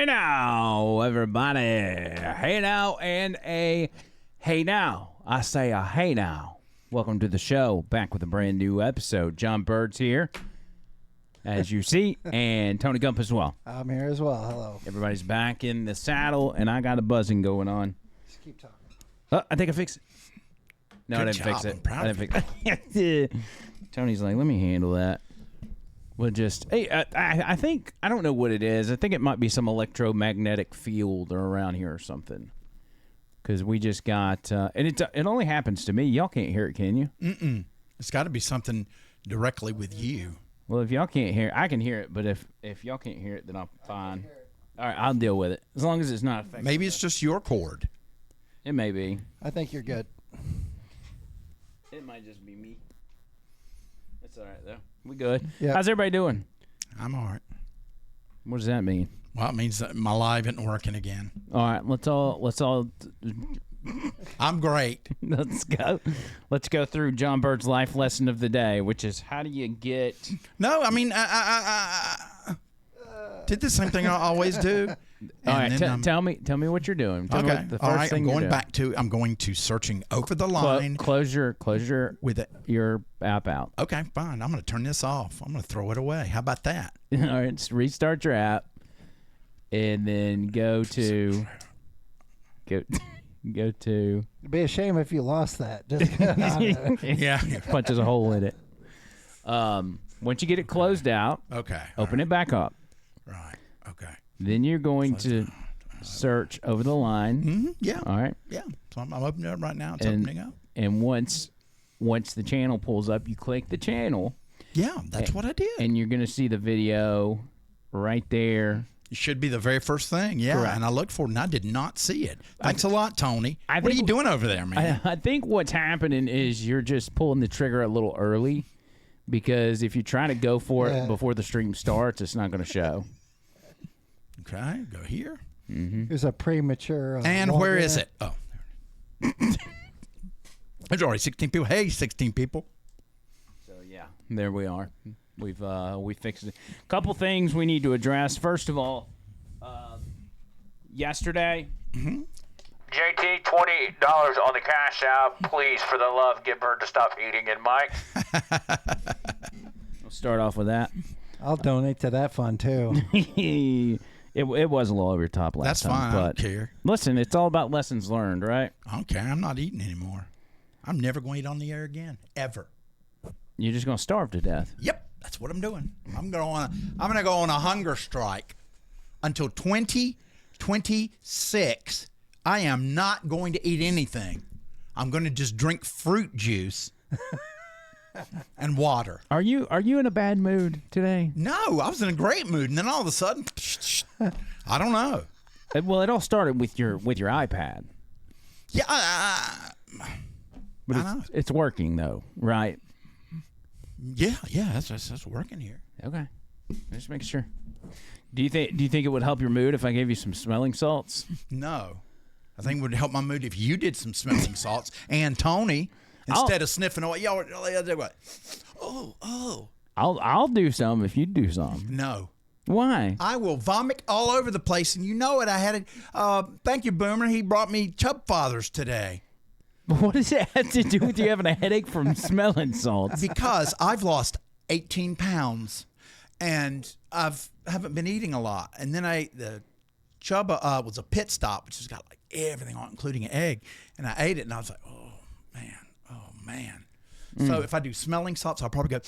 now, everybody. Hey now and a hey now. I say a hey now. Welcome to the show. Back with a brand new episode. John Bird's here, as you see, and Tony Gump as well. I'm here as well. Hello. Everybody's back in the saddle, and I got a buzzing going on. Just keep talking. I think I fixed it. No, Good I didn't job. fix it. I'm proud I didn't fix it. Tony's like, let me handle that. We'll just, hey, I think, I don't know what it is. I think it might be some electromagnetic field around here or something. Because we just got, and it only happens to me. Y'all can't hear it, can you? Mm-mm. It's got to be something directly with you. Well, if y'all can't hear it, I can hear it. But if y'all can't hear it, then I'm fine. All right, I'll deal with it. As long as it's not affecting. Maybe it's just your cord. It may be. I think you're good. It might just be me. It's all right, though. We good. Yeah. How's everybody doing? I'm all right. What does that mean? Well, it means that my live isn't working again. All right, let's all I'm great. let's go through John Bird's life lesson of the day, which is how do you get No, I mean, I did the same thing I always do. all right, then tell me what you're doing. Tell me Okay. what the All first right. thing I'm you're going doing. I'm going to searching over the line Close your with it. your app out. Okay, fine. I'm going to turn this off. I'm going to throw it away. How about that? All right, just restart your app, and then go to. It'd be a shame if you lost that. Just Yeah. punches a hole in it. Once you get it closed out, Okay. open it back up. Right. Okay. Then you're going to search over the line. Mm-hmm. Yeah. All right. Yeah. So I'm opening it up right now. It's And- opening up. And once the channel pulls up, you click the channel, Yeah, that's what I did. and you're going to see the video right there. It should be the very first thing. Yeah. Correct. And I looked for it, and I did not see it. Thanks a lot, Tony. I What are think- you doing over there, man? I think what's happening is you're just pulling the trigger a little early, because if you try to go for it before the stream starts, it's not going to show. Okay. Go here. There's a premature. And log where in is there. it? Oh. There's already 16 people. Hey, 16 people. So yeah, there we are. We fixed it. Couple things we need to address. First of all, yesterday, JT, $20 on the cash out. Please, for the love, get Bird to stop eating it, Mike. We'll start off with that. I'll donate to that fund too. It was a little over your top last That's time. fine. I But don't care. listen, it's all about lessons learned, right? I don't care. I'm not eating anymore. I'm never going to eat on the air again. Ever. You're just going to starve to death. Yep. That's what I'm doing. I'm going to go on a hunger strike until 2026. I am not going to eat anything. I'm going to just drink fruit juice and water. Are you in a bad mood today? No, I was in a great mood, and then all of a sudden, I don't know. Well, it all started with your iPad. Yeah, But I know. it's working though, right? yeah, that's working here. Okay. Just make sure. Do you think it would help your mood if I gave you some smelling salts? No, I think it would help my mood if you did some smelling salts and Tony instead of sniffing away. Y'all do what? Oh, I'll do some if you do some. no. Why? I will vomit all over the place, and you know it. I had it. Thank you, Boomer. He brought me Chub Fathers today What does that have to do with you having a headache from smelling salts? because I've lost 18 pounds, and haven't been eating a lot. And then the Chub was a pit stop, which has got like everything on, including an egg. And I ate it, and I was like, oh man. So if I do smelling salts, I'll probably go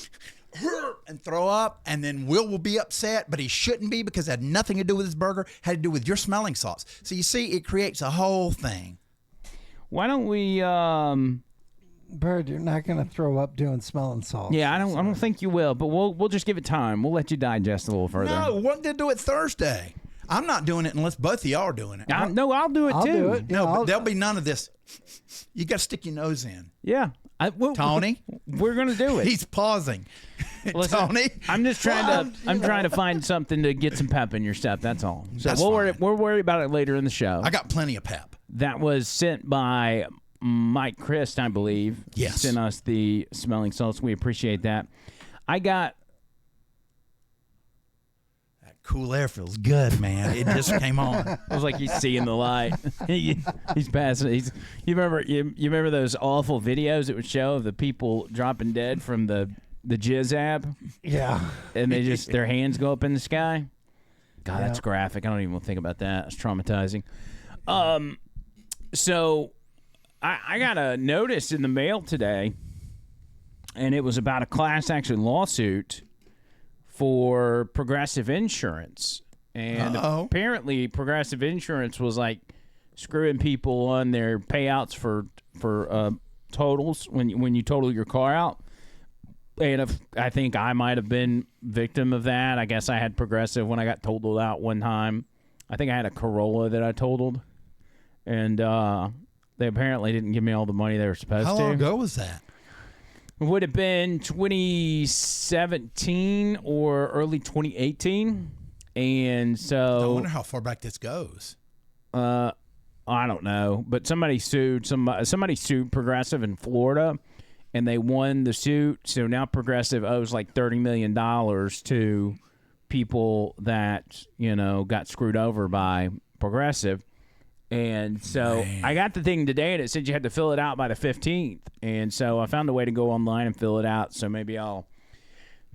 and throw up, and then Will be upset, but he shouldn't be because it had nothing to do with his burger, it had to do with your smelling salts. So you see, it creates a whole thing. Why don't we Bird, you're not going to throw up doing smelling salts. Yeah, I don't think you will, but we'll just give it time. We'll let you digest a little further. No, what did do it Thursday? I'm not doing it unless both of y'all are doing it. No, I'll do it I'll too. do it. No, Yeah, but there'll be none of this. You got to stick your nose in. Yeah. Tony? We're going to do it. He's pausing. Listen, Tony? I'm just trying to find something to get some pep in your step. That's all. So That's we'll worry about it later in the show. I got plenty of pep. That was sent by Mike Christ, I believe. Yes. Sent us the smelling salts. We appreciate that. I got cool air feels good, man. It just came on. It was like he's seeing the light. He's passing. You remember those awful videos that would show of the people dropping dead from the jizz app? Yeah. And they just their hands go up in the sky. God, Yeah. that's graphic. I don't even want to think about that. It's traumatizing. So I got a notice in the mail today, and it was about a class action lawsuit for Progressive Insurance. And apparently Progressive Insurance was like screwing people on their payouts for totals when you total your car out. And I think I might have been victim of that. I guess I had Progressive when I got totaled out one time. I think I had a Corolla that I totaled. And they apparently didn't give me all the money they were supposed to. How long ago was that? It would have been 2017 or early 2018. And I so wonder how far back this goes. I don't know, but somebody sued Progressive in Florida, and they won the suit. So now Progressive owes like $30 million to people that got screwed over by Progressive. And so I got the thing today, and it said you had to fill it out by the 15th. And so I found a way to go online and fill it out. So maybe I'll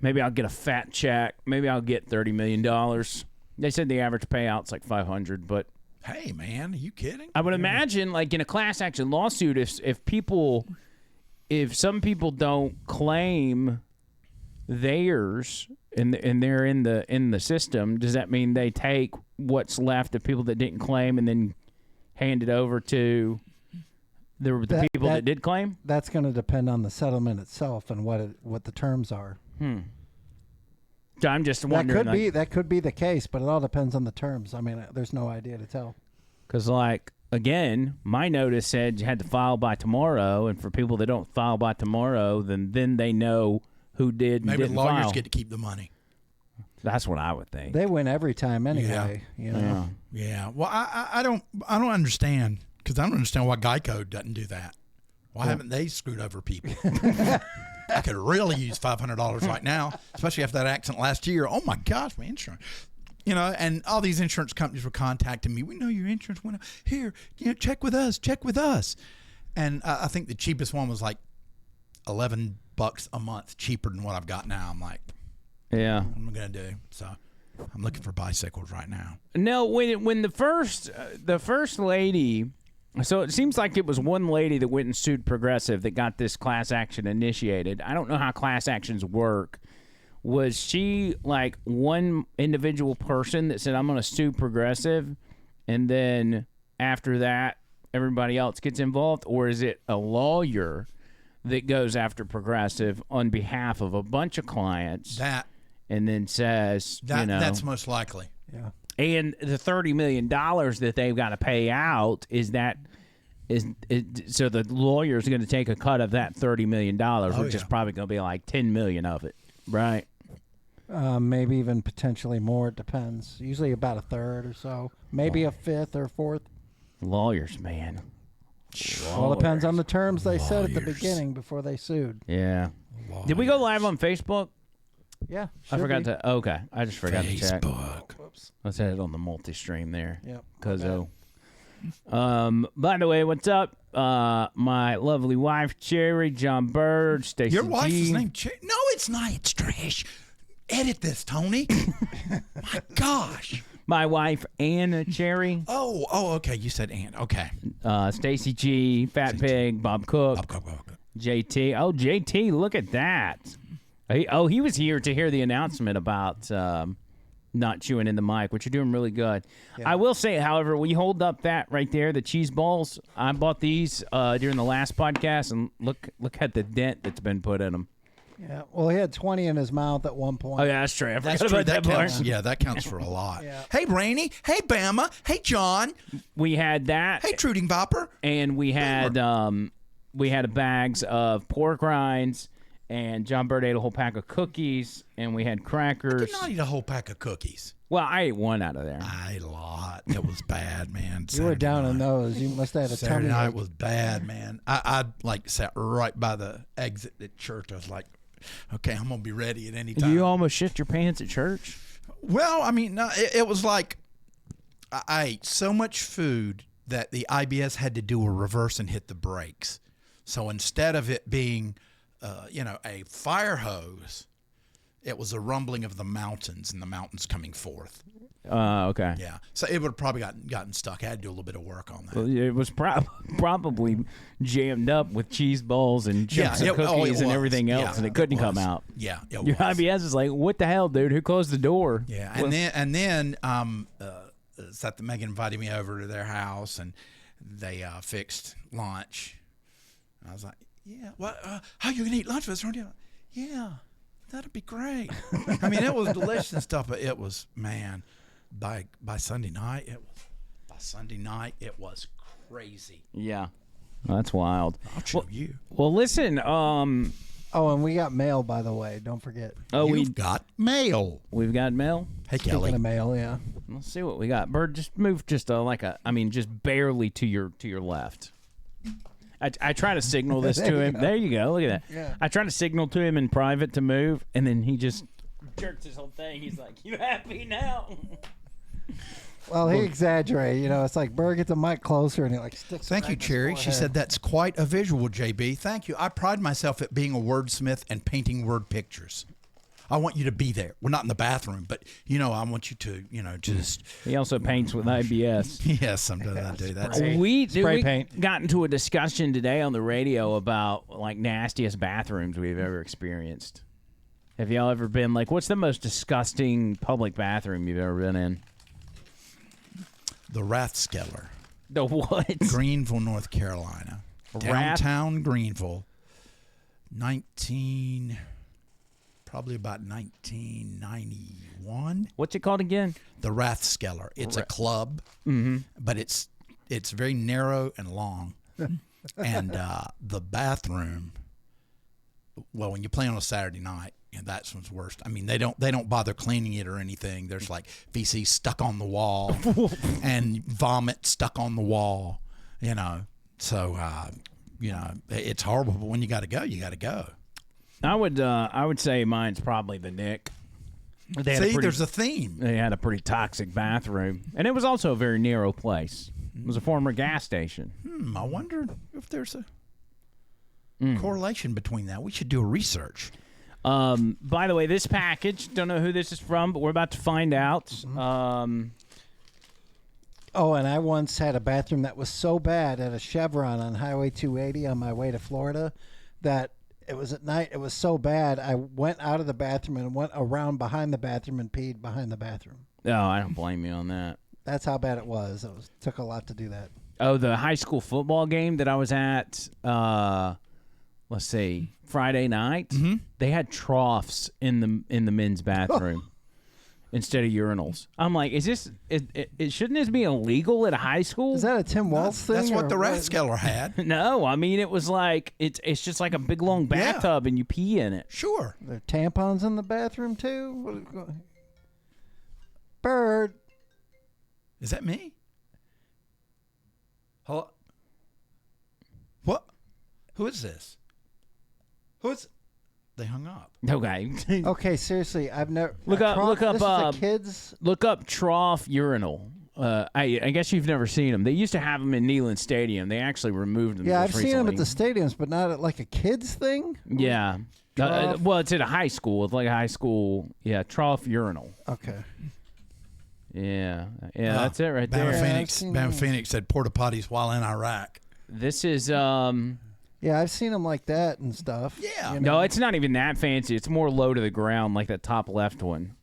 get a fat check. Maybe I'll get $30 million. They said the average payout's like $500, but Hey, man, are you kidding? I would imagine, like in a class action lawsuit, if some people don't claim theirs and they're in the system, does that mean they take what's left of people that didn't claim and then hand it over to the people that did claim? That's going to depend on the settlement itself and what the terms are. So I'm just wondering. That could be the case, but it all depends on the terms. I mean, there's no idea to tell. Because, again, my notice said you had to file by tomorrow, and for people that don't file by tomorrow, then they know who did and Maybe didn't lawyers file. get to keep the money. That's what I would think. They win every time anyway. Yeah. Yeah. Well, I don't understand, because I don't understand why Geico doesn't do that. Why haven't they screwed over people? I could really use $500 right now, especially after that accident last year. Oh my gosh, my insurance. And all these insurance companies were contacting me. We know your insurance went up. Here, check with us. And I think the cheapest one was like $11 a month cheaper than what I've got now. I'm like, Yeah. what am I going to do? So I'm looking for bicycles right now. No, when the first lady, so it seems like it was one lady that went and sued Progressive that got this class action initiated. I don't know how class actions work. Was she like one individual person that said, I'm going to sue Progressive, and then after that, everybody else gets involved? Or is it a lawyer that goes after Progressive on behalf of a bunch of clients and then says, that's most likely. Yeah. And the $30 million that they've got to pay out so the lawyer's going to take a cut of that $30 million, which is probably going to be like $10 million of it, right? Maybe even potentially more. It depends. Usually about a third or so. Maybe a fifth or fourth. Lawyers, man. All depends on the terms they said at the beginning before they sued. Yeah. Did we go live on Facebook? Yeah. I forgot to. Okay. I just forgot to check. Whoops. Let's hit it on the multi-stream there. Yep. Cuzzo. By the way, what's up? My lovely wife, Cherry, John Bird, Stacey Your wife's G. name? No, it's not. It's Trish. Edit this, Tony. My gosh. My wife, Anna Cherry. Oh, okay. You said Ann. Okay. Stacey G, Fat Pig, Bob Cook, JT. Oh, JT, look at that. He was here to hear the announcement about not chewing in the mic, which you're doing really good. Yeah. I will say, however, when you hold up that right there, the cheese balls, I bought these during the last podcast, and look at the dent that's been put in them. Yeah, well, he had 20 in his mouth at one point. Oh, yeah, that's true. That's true. That counts. Yeah, that counts for a lot. Yeah. Hey, Rainey. Hey, Bama. Hey, John. We had that. Hey, Truding Vopper. And we had bags of pork rinds, and John Bird ate a whole pack of cookies, and we had crackers. I did not eat a whole pack of cookies. Well, I ate one out of there. I ate a lot. It was bad, man. You were down in those. You must have had a Saturday tummy night ache. was bad, man. I sat right by the exit at church. I was like, okay, I'm going to be ready at any time. You almost shit your pants at church? Well, I mean, no, it was like I ate so much food that the IBS had to do a reverse and hit the brakes. So instead of it being, a fire hose, it was a rumbling of the mountains and the mountains coming forth. Okay. Yeah. So it would have probably gotten stuck. I had to do a little bit of work on that. Well, it was probably jammed up with cheese balls and chips and cookies and everything else, and it couldn't come out. Yeah. Your IBS is like, what the hell, dude? Who closed the door? Yeah. And then Seth and Megan invited me over to their house, and they fixed lunch. And I was like, yeah, what? How you gonna eat lunch with us? Yeah, that'd be great. I mean, it was delicious and stuff, but it was, man, by Sunday night, it was crazy. Yeah, that's wild. I'll show you. Well, listen. Oh, and we got mail, by the way. Don't forget. Oh, We've got mail. We've got mail. Hey, Kelly. Speaking of mail, yeah. Let's see what we got. Bird, just move just just barely to your left. I try to signal this to him. There you go. Look at that. Yeah. I try to signal to him in private to move, and then he just jerks his whole thing. He's like, "You happy now?" Well, he exaggerated. It's like Bird gets the mic closer and he like sticks. Thank you, Cherry. She said that's quite a visual, JB. Thank you. I pride myself at being a wordsmith and painting word pictures. I want you to be there. We're not in the bathroom, but I want you to, just. He also paints with IBS. Yes, sometimes I do that. We paint. got into a discussion today on the radio about like nastiest bathrooms we've ever experienced. Have y'all ever been like, what's the most disgusting public bathroom you've ever been in? The Rathskeller. The what? Greenville, North Carolina. Downtown Greenville. Probably about 1991. What's it called again? The Rathskeller. It's a club, but it's very narrow and long. And the bathroom, well, when you play on a Saturday night, that's what's worst. I mean, they don't bother cleaning it or anything. There's like feces stuck on the wall and vomit stuck on the wall, So, it's horrible, but when you got to go, you got to go. I would say mine's probably the Nick. There's a theme. They had a pretty toxic bathroom, and it was also a very narrow place. It was a former gas station. I wonder if there's a correlation between that. We should do a research. By the way, this package, don't know who this is from, but we're about to find out. And I once had a bathroom that was so bad at a Chevron on Highway 280 on my way to Florida that it was at night. It was so bad, I went out of the bathroom and went around behind the bathroom and peed behind the bathroom. Oh, I don't blame you on that. That's how bad it was. Took a lot to do that. Oh, the high school football game that I was at, let's see, Friday night, they had troughs in the men's bathroom instead of urinals. I'm like, shouldn't this be illegal at a high school? Is that a Tim Waltz thing? That's what the Rathskeller had. No, I mean, it was like, it's just like a big long bathtub and you pee in it. Sure. There are tampons in the bathroom too? Bird. Is that me? Hello? What? Who is this? They hung up. Okay. Okay, seriously, I've never Look up this is a kids. Look up trough urinal. I guess you've never seen them. They used to have them in Neyland Stadium. They actually removed them. Yeah, I've recently. seen them at the stadiums, but not at like a kids thing. Yeah. Well, it's at a high school. It's like a high school. Yeah, trough urinal. Okay. Yeah, that's it right there. Bama Phoenix said porta potties while in Iraq. This is Yeah, I've seen them like that and stuff. Yeah. No, it's not even that fancy. It's more low to the ground, like that top left one.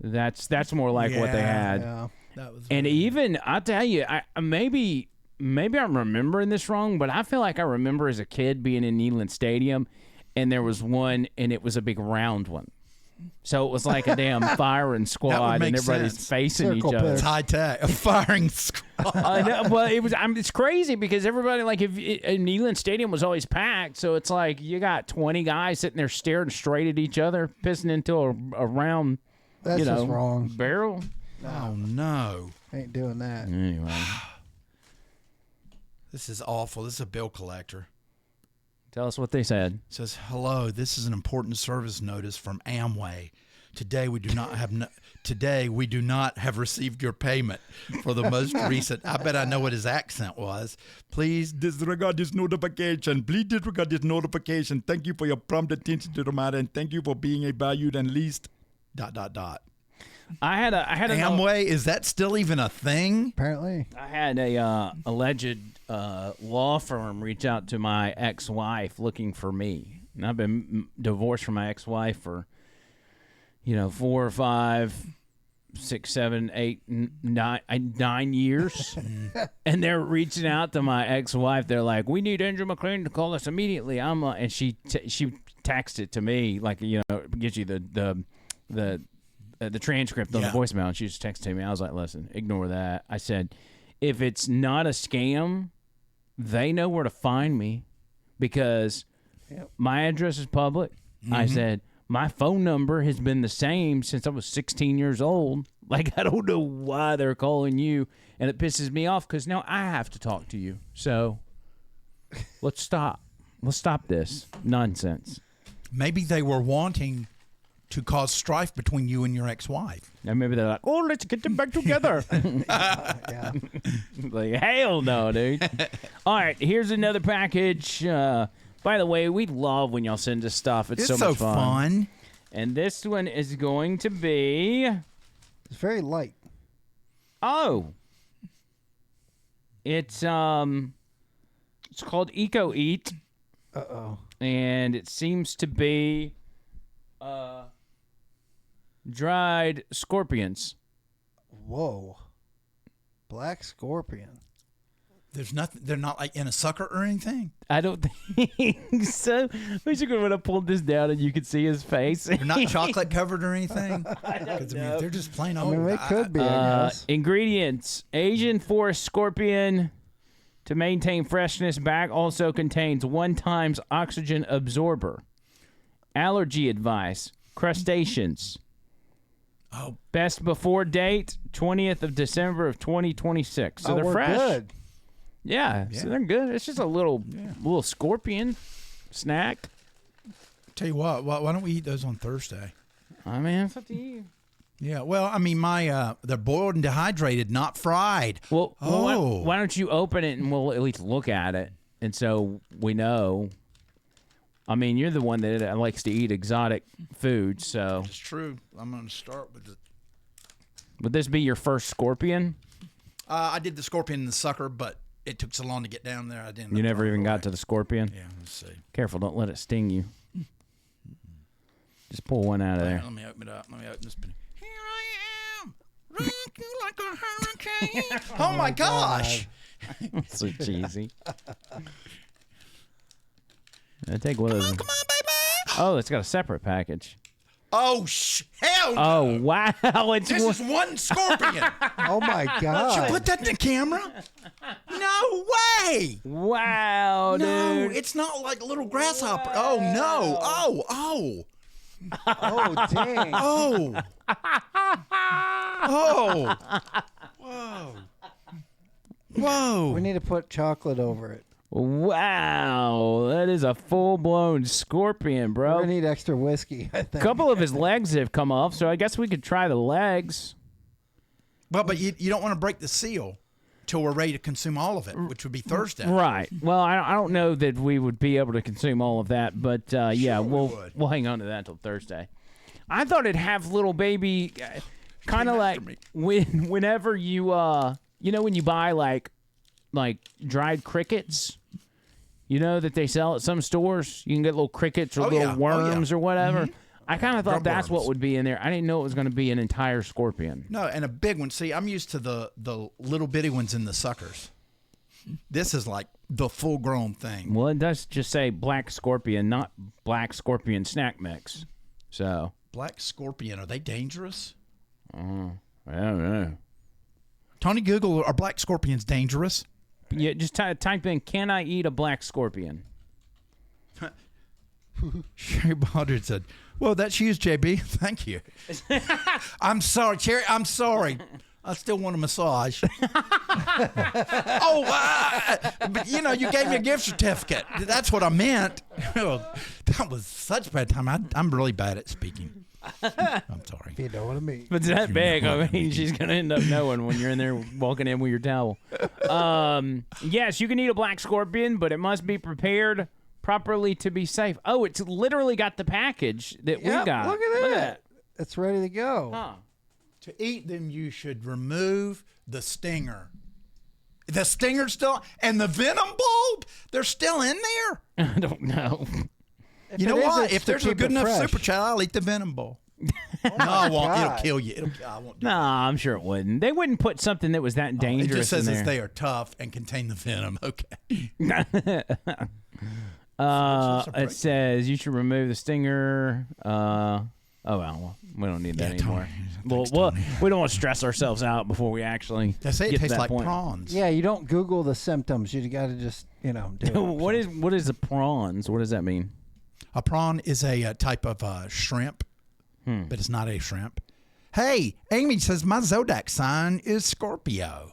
That's more like what they had. Yeah. That was And even I'll tell you, maybe I'm remembering this wrong, but I feel like I remember as a kid being in Neyland Stadium, and there was one, and it was a big round one. So it was like a damn firing squad, and everybody's sense. facing Circle each other. pit. high tech, a firing squad. I know, but it's crazy because everybody, like, Neyland Stadium was always packed, so it's like you got 20 guys sitting there staring straight at each other, pissing into a round, That's just wrong. barrel. Oh no! Ain't doing that. Anyway, This is awful. This is a bill collector. tell us what they said. It says, hello, this is an important service notice from Amway Today we do not have received your payment for the most recent. I bet I know what his accent was. Please disregard this notification. Please disregard this notification. Thank you for your prompt attention to the matter, and thank you for being a valued and least ... I had Amway, is that still even a thing? Apparently. I had a alleged law firm reach out to my ex-wife looking for me, and I've been divorced from my ex-wife for 4, 5, 6, 7, 8, 9 years, and they're reaching out to my ex-wife. They're like, "We need Andrew McLean to call us immediately." I'm like, and she texted to me like gives you the transcript on the voicemail, and she just texted me. I was like, "Listen, ignore that." I said, "If it's not a scam, they know where to find me because my address is public." I said, "My phone number has been the same since I was 16 years old. Like, I don't know why they're calling you, and it pisses me off because now I have to talk to you. So let's stop. Let's stop this nonsense." Maybe they were wanting to cause strife between you and your ex-wife. And maybe they're like, "Oh, let's get them back together." Yeah. Like, hell no, dude. All right, here's another package. By the way, we love when y'all send us stuff. It's so much fun. And this one is going to be... It's very light. Oh. It's called Eco Eat. Uh-oh. And it seems to be dried scorpions. Whoa. Black scorpion. There's nothing. They're not like in a sucker or anything. I don't think so. Wish you could have pulled this down and you could see his face. They're not chocolate covered or anything. I don't know. They're just plain I old. mean, they could be, I guess. Ingredients: Asian forest scorpion to maintain freshness. Bag also contains 1 times oxygen absorber. Allergy advice: crustaceans. Oh, Best before date 20th of December of 2026. So they're we're fresh. good. Yeah, so they're good. It's just a little scorpion snack. tell you what. Why don't we eat those on Thursday? I mean, it's up to you. Yeah. Well, I mean, they're boiled and dehydrated, not fried. Well, why don't you open it and we'll at least look at it, and so we know. I mean, you're the one that likes to eat exotic food, so. It's true. I'm going to start with Would this be your first scorpion? I did the scorpion and the sucker, but it took so long to get down there. I didn't. You never even got to the scorpion? Yeah, let's see. Careful, don't let it sting you. Just pull one out of there. Let me open it up. Let me open this. Here I am, rocking like a hurricane. Oh my gosh! So cheesy. I take one of those. Come on, baby! Oh, it's got a separate package. Oh hell! No. Oh wow! It's This is one scorpion. Oh, my God. Should you put that in the camera? No way! wow, No, dude. it's not like a little grasshopper. Oh no! Oh! Oh, dang. Oh! Oh! Whoa! Whoa! We need to put chocolate over it. Wow, that is a full-blown scorpion, We're bro. going to need extra whiskey, I A think. couple of his legs have come off, so I guess we could try the legs. But you don't want to break the seal till we're ready to consume all of it, which would be Thursday. Right. Well, I don't know that we would be able to consume all of that, but yeah, we we'll would. hang on to that until Thursday. I thought it'd have little baby, kind of Came like after me. whenever you when you buy like dried crickets. You know that they sell at some stores? You can get little crickets or little yeah. Oh, worms yeah. or whatever. I kind of thought Grub that's what worms. would be in there. I didn't know it was going to be an entire scorpion. No, and a big one. See, I'm used to the little bitty ones in the suckers. This is like the full-grown thing. Well, it does just say black scorpion, not black scorpion snack mix. So, Black scorpion, are they dangerous? I don't know. Tony, Google, are black scorpions dangerous? Yeah, just type in, "Can I eat a black scorpion?" Sherry Baldridge said, "Well, that's you, JB. Thank you." I'm sorry, Cherry. I'm sorry. I still want a massage. But you gave me a gift certificate. That's what I meant. That was such a bad time. I'm really bad at speaking. I'm sorry. You know what I mean. If it's that big, I mean, she's going to end up knowing when you're in there walking in with your towel. Yes, you can eat a black scorpion, but it must be prepared properly to be safe. Oh, it's literally got the package that we got. Look at that. It's ready to go. Huh. To eat them, you should remove the stinger. The stinger's still, and the venom bulb, they're still in there. I don't know. You know what? It's If to there's a keep good it enough fresh. super chat, I'll eat the venom bulb. No, I won't. God. It'll kill you. I won't do it. Nah, I'm sure it wouldn't. They wouldn't put something that was that It dangerous just says in that there. they are tough and contain the venom. Okay. It says you should remove the stinger. Well, we don't need that anymore. Well, we don't want to stress ourselves out before we actually They say it get to tastes that like point. prawns. Yeah, you don't Google the symptoms. You got to just, do it. What is the prawns? What does that mean? A prawn is a type of shrimp, but it's not a shrimp. Hey, Amy says my zodiac sign is Scorpio.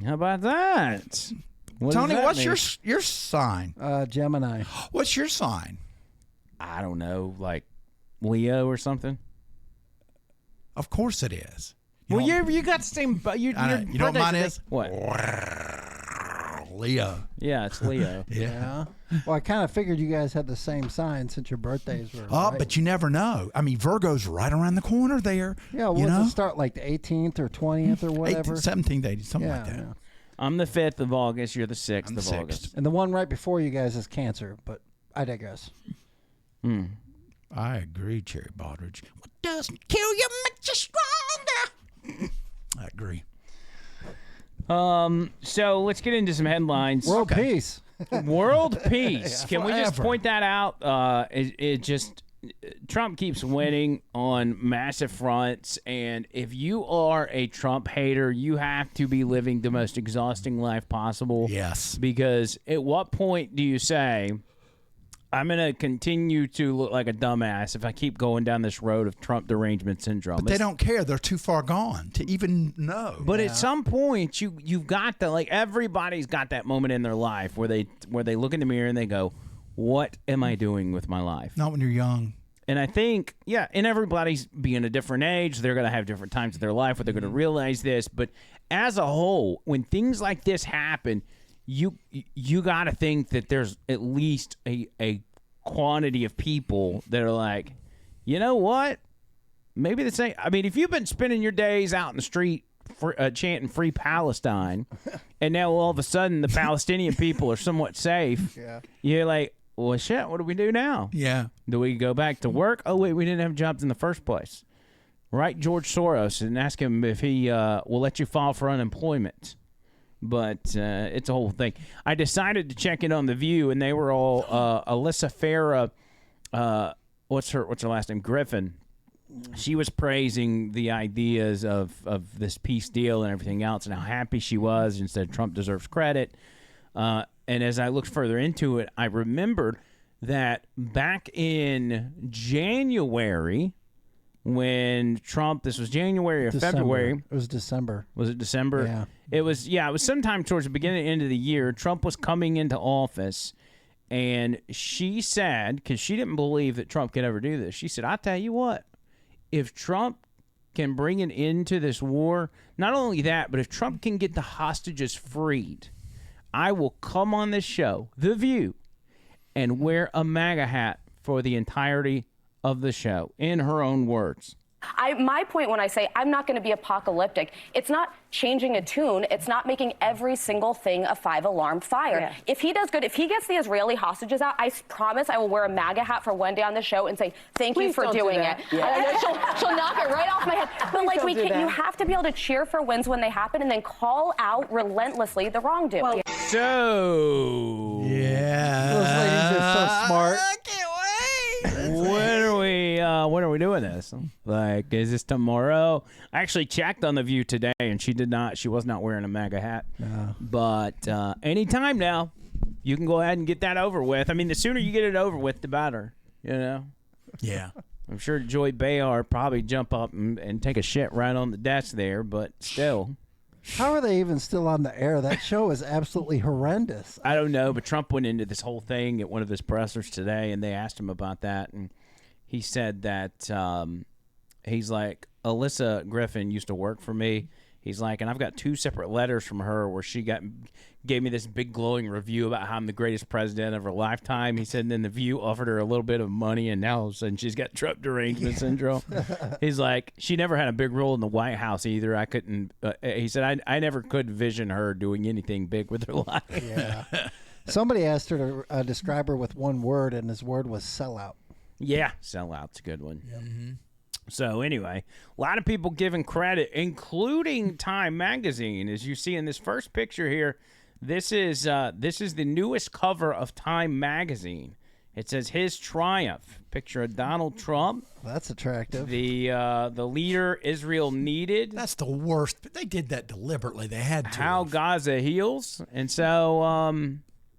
How about that? What does Tony, that what's mean? your sign? Gemini. What's your sign? I don't know, like Leo or something. Of course it is. You got the same. You know what mine is? What? Leo. Yeah, it's Leo. Yeah. Well, I kind of figured you guys had the same sign since your birthdays were. Oh, right. but you never know. I mean, Virgo's right around the corner there. Yeah, you what's know? it start like the 18th or 20th or whatever? 18th, 17th, 18th, something Yeah, like that. yeah. I'm the 5th of August. You're the 6th I'm of the 6th. August. And the one right before you guys is Cancer, but I digress. I agree, Cherry Baldridge. What doesn't kill you makes you stronger. I agree. So let's get into some headlines. World peace. World peace. Can we just forever. point that out? Trump keeps winning on massive fronts, and if you are a Trump hater, you have to be living the most exhausting life possible. Yes. Because at what point do you say, I'm going to continue to look like a dumbass if I keep going down this road of Trump derangement syndrome? But they don't care. They're too far gone to even know. But at some point, you've got to, like, everybody's got that moment in their life where they look in the mirror and they go, what am I doing with my life? Not when you're young. And I think, and everybody's being a different age. They're going to have different times of their life where they're going to realize this. But as a whole, when things like this happen, you got to think that there's at least a quantity of people that are like, you know what? Maybe the same. I mean, if you've been spending your days out in the street chanting "Free Palestine," and now all of a sudden the Palestinian people are somewhat safe, you're like, well, shit, what do we do now? Yeah. Do we go back to work? Oh, wait, we didn't have jobs in the first place. Write George Soros and ask him if he will let you file for unemployment. But it's a whole thing. I decided to check in on The View, and they were all Alyssa Farah, what's her last name? Griffin. She was praising the ideas of this peace deal and everything else and how happy she was and said Trump deserves credit. And as I looked further into it, I remembered that back in January, when Trump, this was January or February. It was December. Was it December? Yeah. It was sometime towards the beginning end of the year. Trump was coming into office, and she said, because she didn't believe that Trump could ever do this, she said, I tell you what, if Trump can bring an end to this war, not only that, but if Trump can get the hostages freed, I will come on this show, The View, and wear a MAGA hat for the entirety of the show, in her own words. My point when I say I'm not going to be apocalyptic, it's not changing a tune. It's not making every single thing a 5-alarm fire. Yeah. If he does good, if he gets the Israeli hostages out, I promise I will wear a MAGA hat for one day on the show and say, thank you Please for don't do doing that. it. Yeah. And then she'll knock it right off my head. But Please like don't do that. you have to be able to cheer for wins when they happen and then call out relentlessly the wrongdoing. Well, So, Yeah. Those ladies are so smart. I can't wait. when are we doing this? Like, is this tomorrow? I actually checked on The View today, and she was not wearing a MAGA hat. No. But anytime now, you can go ahead and get that over with. I mean, the sooner you get it over with, the better, you know? Yeah. I'm sure Joy Behar probably jump up and take a shit right on the desk there, but still. How are they even still on the air? That show is absolutely horrendous. I don't know, but Trump went into this whole thing at one of his pressers today, and they asked him about that, and he said that he's like, Alyssa Griffin used to work for me. He's like, and I've got 2 separate letters from her where she gave me this big glowing review about how I'm the greatest president of her lifetime. He said, and then The View offered her a little bit of money, and now all of a sudden she's got Trump derangement syndrome. He's like, she never had a big role in the White House either. I couldn't. He said, I never could vision her doing anything big with her life. Yeah. Somebody asked her to describe her with one word, and his word was sellout. Yeah, sellout's a good one. Yep. Mm-hmm. So anyway, a lot of people giving credit, including Time Magazine. As you see in this first picture here, this is the newest cover of Time Magazine. It says His Triumph. Picture of Donald Trump. That's attractive. The leader Israel needed. That's the worst. But they did that deliberately. They had to. How Gaza heals. And so,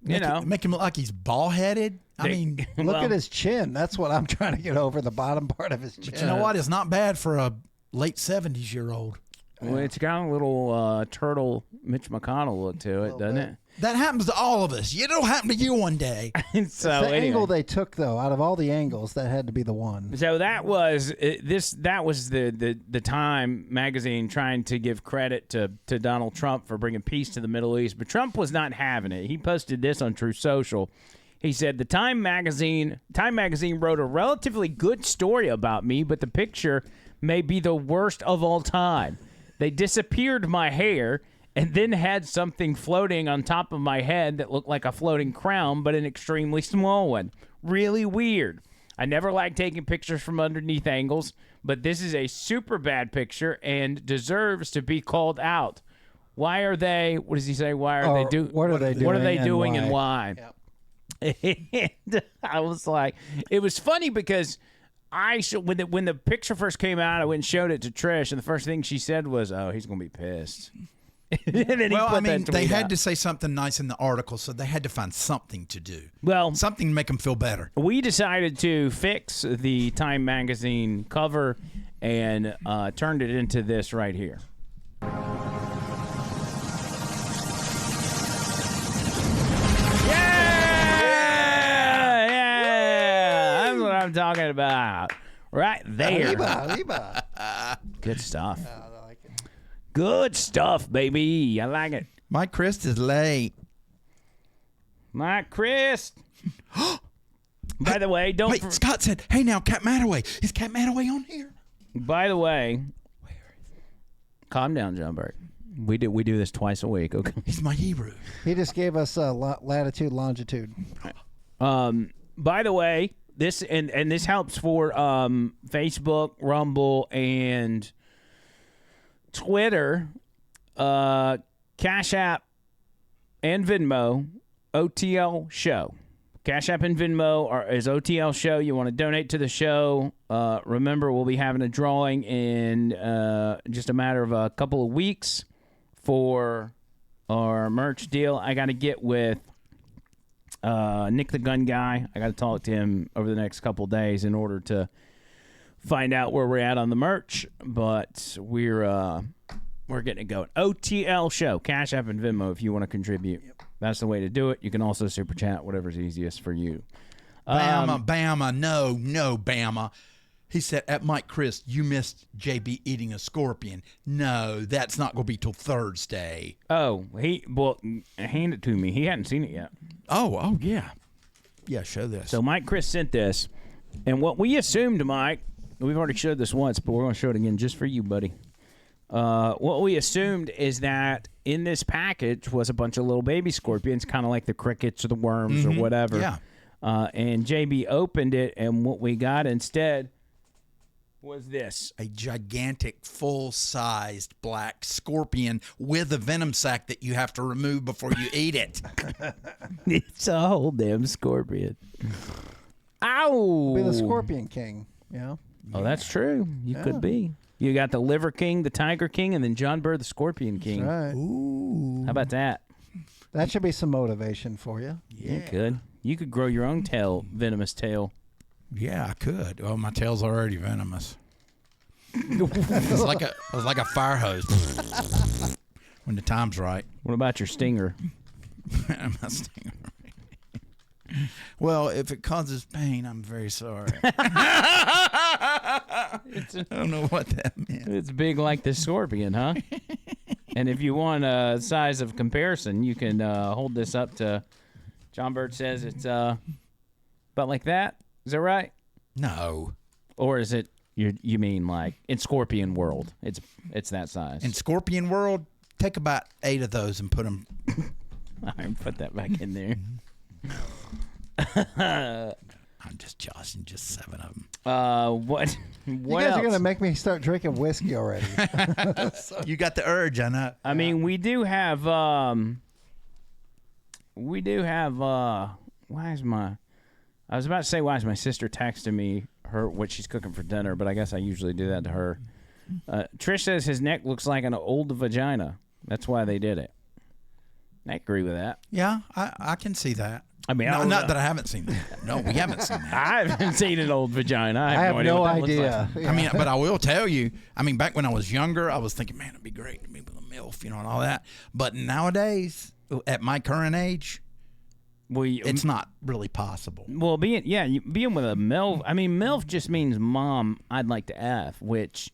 make him look like he's bald-headed. I mean, look at his chin. That's what I'm trying to get over, the bottom part of his chin. But you know what? It's not bad for a late 70s-year-old. Well, it's got a little turtle Mitch McConnell look to it, doesn't it? That happens to all of us. It'll happen to you one day. So the anyway. angle they took, though, out of all the angles, that had to be the one. So that was That was the Time Magazine trying to give credit to Donald Trump for bringing peace to the Middle East, but Trump was not having it. He posted this on True Social. He said, the Time Magazine wrote a relatively good story about me, but the picture may be the worst of all time. They disappeared my hair and then had something floating on top of my head that looked like a floating crown, but an extremely small one. Really weird. I never liked taking pictures from underneath angles, but this is a super bad picture and deserves to be called out. Why are they, what does he say? Why are they doing? What are they doing? What are they doing and why? Yep. And I was like, it was funny because when the picture first came out, I went and showed it to Trish, and the first thing she said was, "Oh, he's gonna be pissed." And then well, I mean, they had out. to say something nice in the article, so they had to find something to do. Well, something to make them feel better. We decided to fix the Time Magazine cover and turned it into this right here. I'm talking about right there. Good stuff. I like it. Good stuff, baby. I like it. Mike Christ is late. Mike Christ. By the way, don't. Wait, Scott said, "Hey, now, Cat Mataway. Is Cat Mataway on here?" By the way, calm down, John Burke. We do this twice a week. Okay. He's my hero. He just gave us latitude, longitude. By the way. This and this helps for Facebook, Rumble, and Twitter, Cash App, and Venmo, OTL Show. Cash App and Venmo is OTL Show. You want to donate to the show. Remember, we'll be having a drawing in just a matter of a couple of weeks for our merch deal. I got to get with Nick the Gun Guy. I got to talk to him over the next couple of days in order to find out where we're at on the merch. But we're getting it going. OTL Show, Cash App and Venmo if you want to contribute. Yep. That's the way to do it. You can also super chat, whatever's easiest for you. Bama, no, Bama. He said, at Mike Christ, you missed JB eating a scorpion. No, that's not going to be till Thursday. Oh, hand it to me. He hadn't seen it yet. Oh, yeah. Yeah, show this. So Mike Chris sent this, and what we assumed, Mike, we've already showed this once, but we're going to show it again just for you, buddy. What we assumed is that in this package was a bunch of little baby scorpions, kind of like the crickets or the worms or whatever. Yeah. And JB opened it, and what we got instead was this. A gigantic, full-sized black scorpion with a venom sac that you have to remove before you eat it. It's a whole damn scorpion. Ow! Be the Scorpion King, you know? Oh, that's true. You could be. You got the Liver King, the Tiger King, and then John Burr, the Scorpion King. That's right. Ooh. How about that? That should be some motivation for you. Yeah. You could grow your own venomous tail. Yeah, I could. Oh, my tail's already venomous. It's like a fire hose. When the time's right. What about your stinger? My stinger. Well, if it causes pain, I'm very sorry. I don't know what that meant. It's big like the scorpion, huh? And if you want a size of comparison, you can hold this up to. John Bird says it's about like that. Is that right? No. Or is it you mean like in Scorpion World? It's that size. In Scorpion World, take about 8 of those and put them. All right, put that back in there. I'm just joshing, just 7 of them. What You guys else? are gonna make me start drinking whiskey already. You got the urge, I know. I mean, we do have. Why is my? I was about to say, why is my sister texting me what she's cooking for dinner? But I guess I usually do that to her. Trish says his neck looks like an old vagina. That's why they did it. I agree with that. Yeah, I can see that. I mean, no, not that I haven't seen that. No, we haven't seen that. I haven't seen an old vagina. I have no what that looks idea. like. Yeah. I mean, but I will tell you, I mean, back when I was younger, I was thinking, man, it'd be great to be with a MILF, and all that. But nowadays, at my current age, Well, it's not really possible. Well, being with a MILF, I mean, MILF just means mom, I'd like to F, which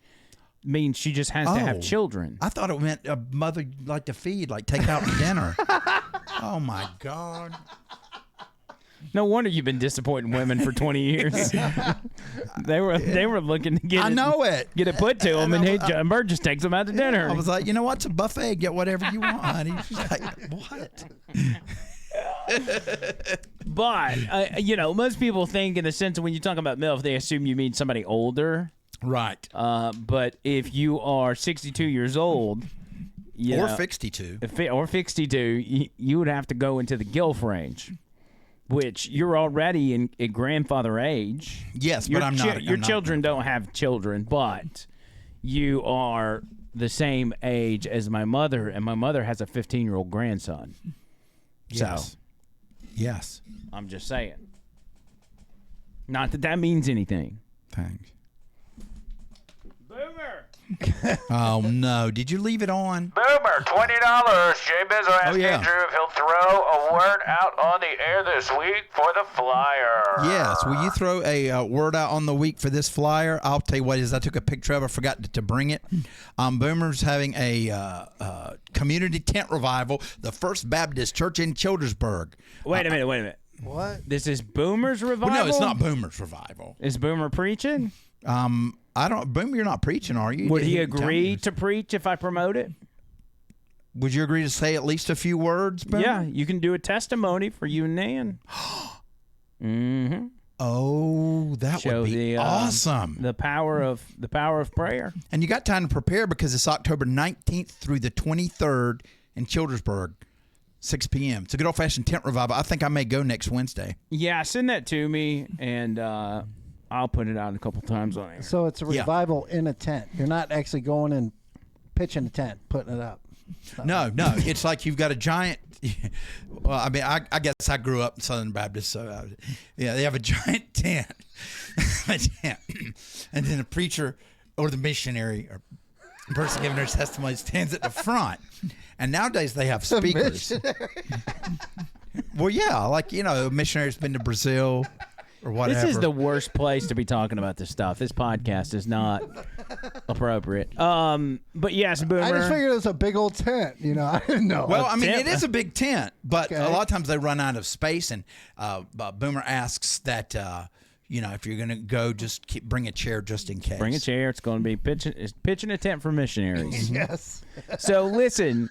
means she just has to have children. I thought it meant a mother you'd like to feed, like take out to dinner. Oh, my God. No wonder you've been disappointing women for 20 years. They were looking to get get it put to them, and hey, John Bird just takes them out to dinner. I was like, you know what? It's a buffet. Get whatever you want, honey. She's like, what? But most people think, in the sense of when you talk about MILF, they assume you mean somebody older. Right. But if you are 62 years old, or 62, or 62, you would have to go into the GILF range, which you're already in grandfather age. Yes, but I'm not. Your children don't have children, but you are the same age as my mother, and my mother has a 15-year-old grandson. Yes. So, yes. I'm just saying. Not that means anything. Thanks. Boomer! Oh, no. Did you leave it on? Boomer, $20. J-Biz will ask Andrew if he'll throw a word out on the air this week for the flyer. Yes. Will you throw a word out on the week for this flyer? I'll tell you what it is. I took a picture of it. I forgot to bring it. Boomer's having a community tent revival, the First Baptist Church in Childersburg. Wait a minute. What? This is Boomer's revival? Well, no, it's not Boomer's revival. Is Boomer preaching? Boomer, you're not preaching, are you? Would he agree to preach if I promote it? Would you agree to say at least a few words, Boomer? Yeah, you can do a testimony for you and Nan. Mm-hmm. Oh, that would be awesome. The power of prayer. And you got time to prepare because it's October 19th through the 23rd in Childersburg, 6 p.m. It's a good old-fashioned tent revival. I think I may go next Wednesday. Yeah, send that to me, and I'll put it out a couple times on air. So it's a revival in a tent. You're not actually going and pitching a tent, putting it up. No. It's like you've got a giant. Well, I mean, I guess I grew up in Southern Baptist, so they have a giant tent, and then the preacher or the missionary or the person giving their testimony stands at the front. And nowadays they have speakers. Well, yeah, like a missionary's been to Brazil. Or whatever. This is the worst place to be talking about this stuff. This podcast is not appropriate. But yes, Boomer. I just figured it was a big old tent. I didn't know. Well, I mean, it is a big tent, but a lot of times they run out of space, and Boomer asks that if you're going to go, just bring a chair just in case. Bring a chair. It's going to be pitching a tent for missionaries. Yes. So listen,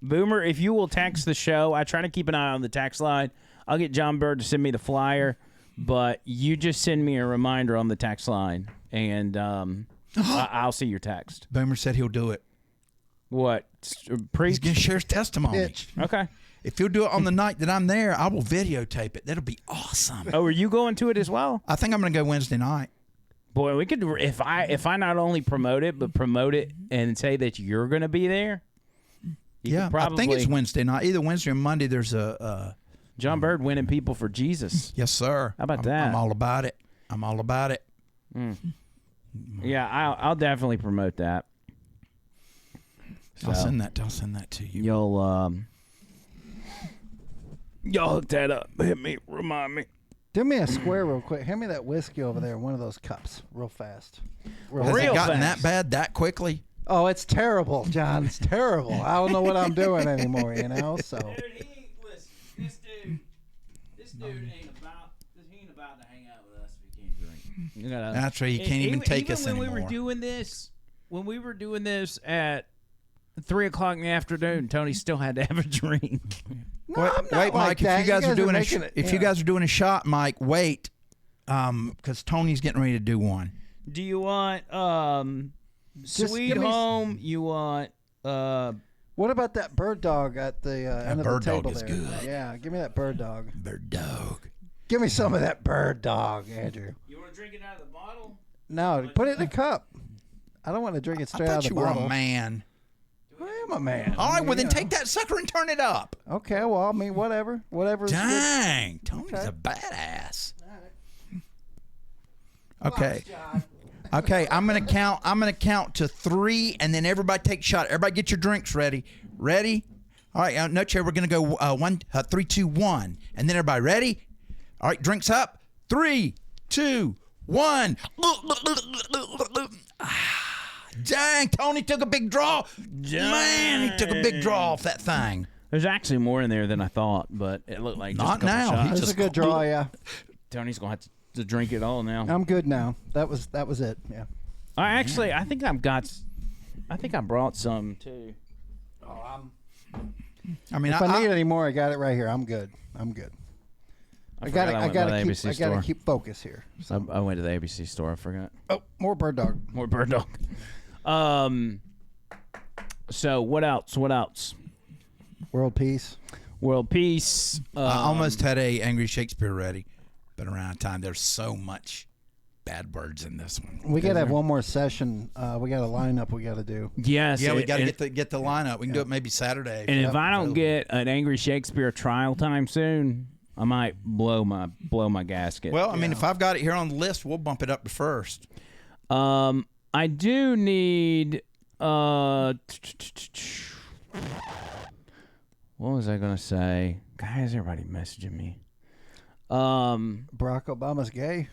Boomer, if you will text the show, I try to keep an eye on the text line. I'll get John Bird to send me the flyer, but you just send me a reminder on the text line, and I'll see your text. Boomer said he'll do it. What? Preach? He's going to share his testimony. Okay. If you'll do it on the night that I'm there, I will videotape it. That'll be awesome. Oh, are you going to it as well? I think I'm going to go Wednesday night. Boy, we could if I not only promote it, but promote it and say that you're going to be there. Yeah, I think it's Wednesday night. Either Wednesday or Monday. There's a John Bird winning people for Jesus. Yes, sir. How about that? I'm all about it. Yeah, I'll definitely promote that. So, I'll send that to you. Y'all hook that up. Hit me. Remind me. Do me a square real quick. Hand me that whiskey over there in one of those cups real fast. Has it gotten fast. that bad that quickly? Oh, it's terrible, John. It's terrible. I don't know what I'm doing anymore, So. Dude, this dude ain't about to hang out with us if he can't drink. That's right. He can't even take us when anymore. When we were doing this at 3 o'clock in the afternoon, Tony still had to have a drink. No, I'm not wait, like Mike. that. If you guys are doing making you guys are doing a shot, Mike, wait, because Tony's getting ready to do one. Do you want Sweet give me Home? You want What about that bird dog at the end of the bird dog table is there? good. Yeah, give me that bird dog. Bird dog. Give me some of that bird dog, Andrew. You want to drink it out of the bottle? No, put it in a cup. I don't want to drink it I straight out thought of you the were bottle. a man. I am a man. All right, well then You know. take that sucker and turn it up. Okay, well, I mean, whatever. Whatever's good. Dang, Tony's Okay. a badass. Okay. Okay, I'm gonna count to 3, and then everybody take a shot. Everybody get your drinks ready. Ready? All right, no chair. We're gonna go 1, 3, 2, 1, and then everybody ready? All right, drinks up. 3, 2, 1. Dang, Tony took a big draw. Man, he took a big draw off that thing. There's actually more in there than I thought, but it looked like just Not a couple now. shots. He That's just a good draw, yeah. Tony's gonna have to drink it all now. I'm good now. That was it. Yeah. I think I brought some too. I mean, If I need any more, I got it right here. I'm good. I gotta keep focus here. So. I went to the ABC store. I forgot. Oh, more bird dog. More bird dog. So what else? World peace. World peace. I almost had a Angry Shakespeare ready, but around the time there's so much bad words in this one. We gotta have one more session. We got a lineup we gotta do. Yes. Yeah, we got to get the lineup. We can do it maybe Saturday. And if I don't get an Angry Shakespeare trial time soon, I might blow my gasket. Well, I mean, if I've got it here on the list, we'll bump it up to first. I do need. What was I gonna say? Guys, everybody messaging me. Barack Obama's gay.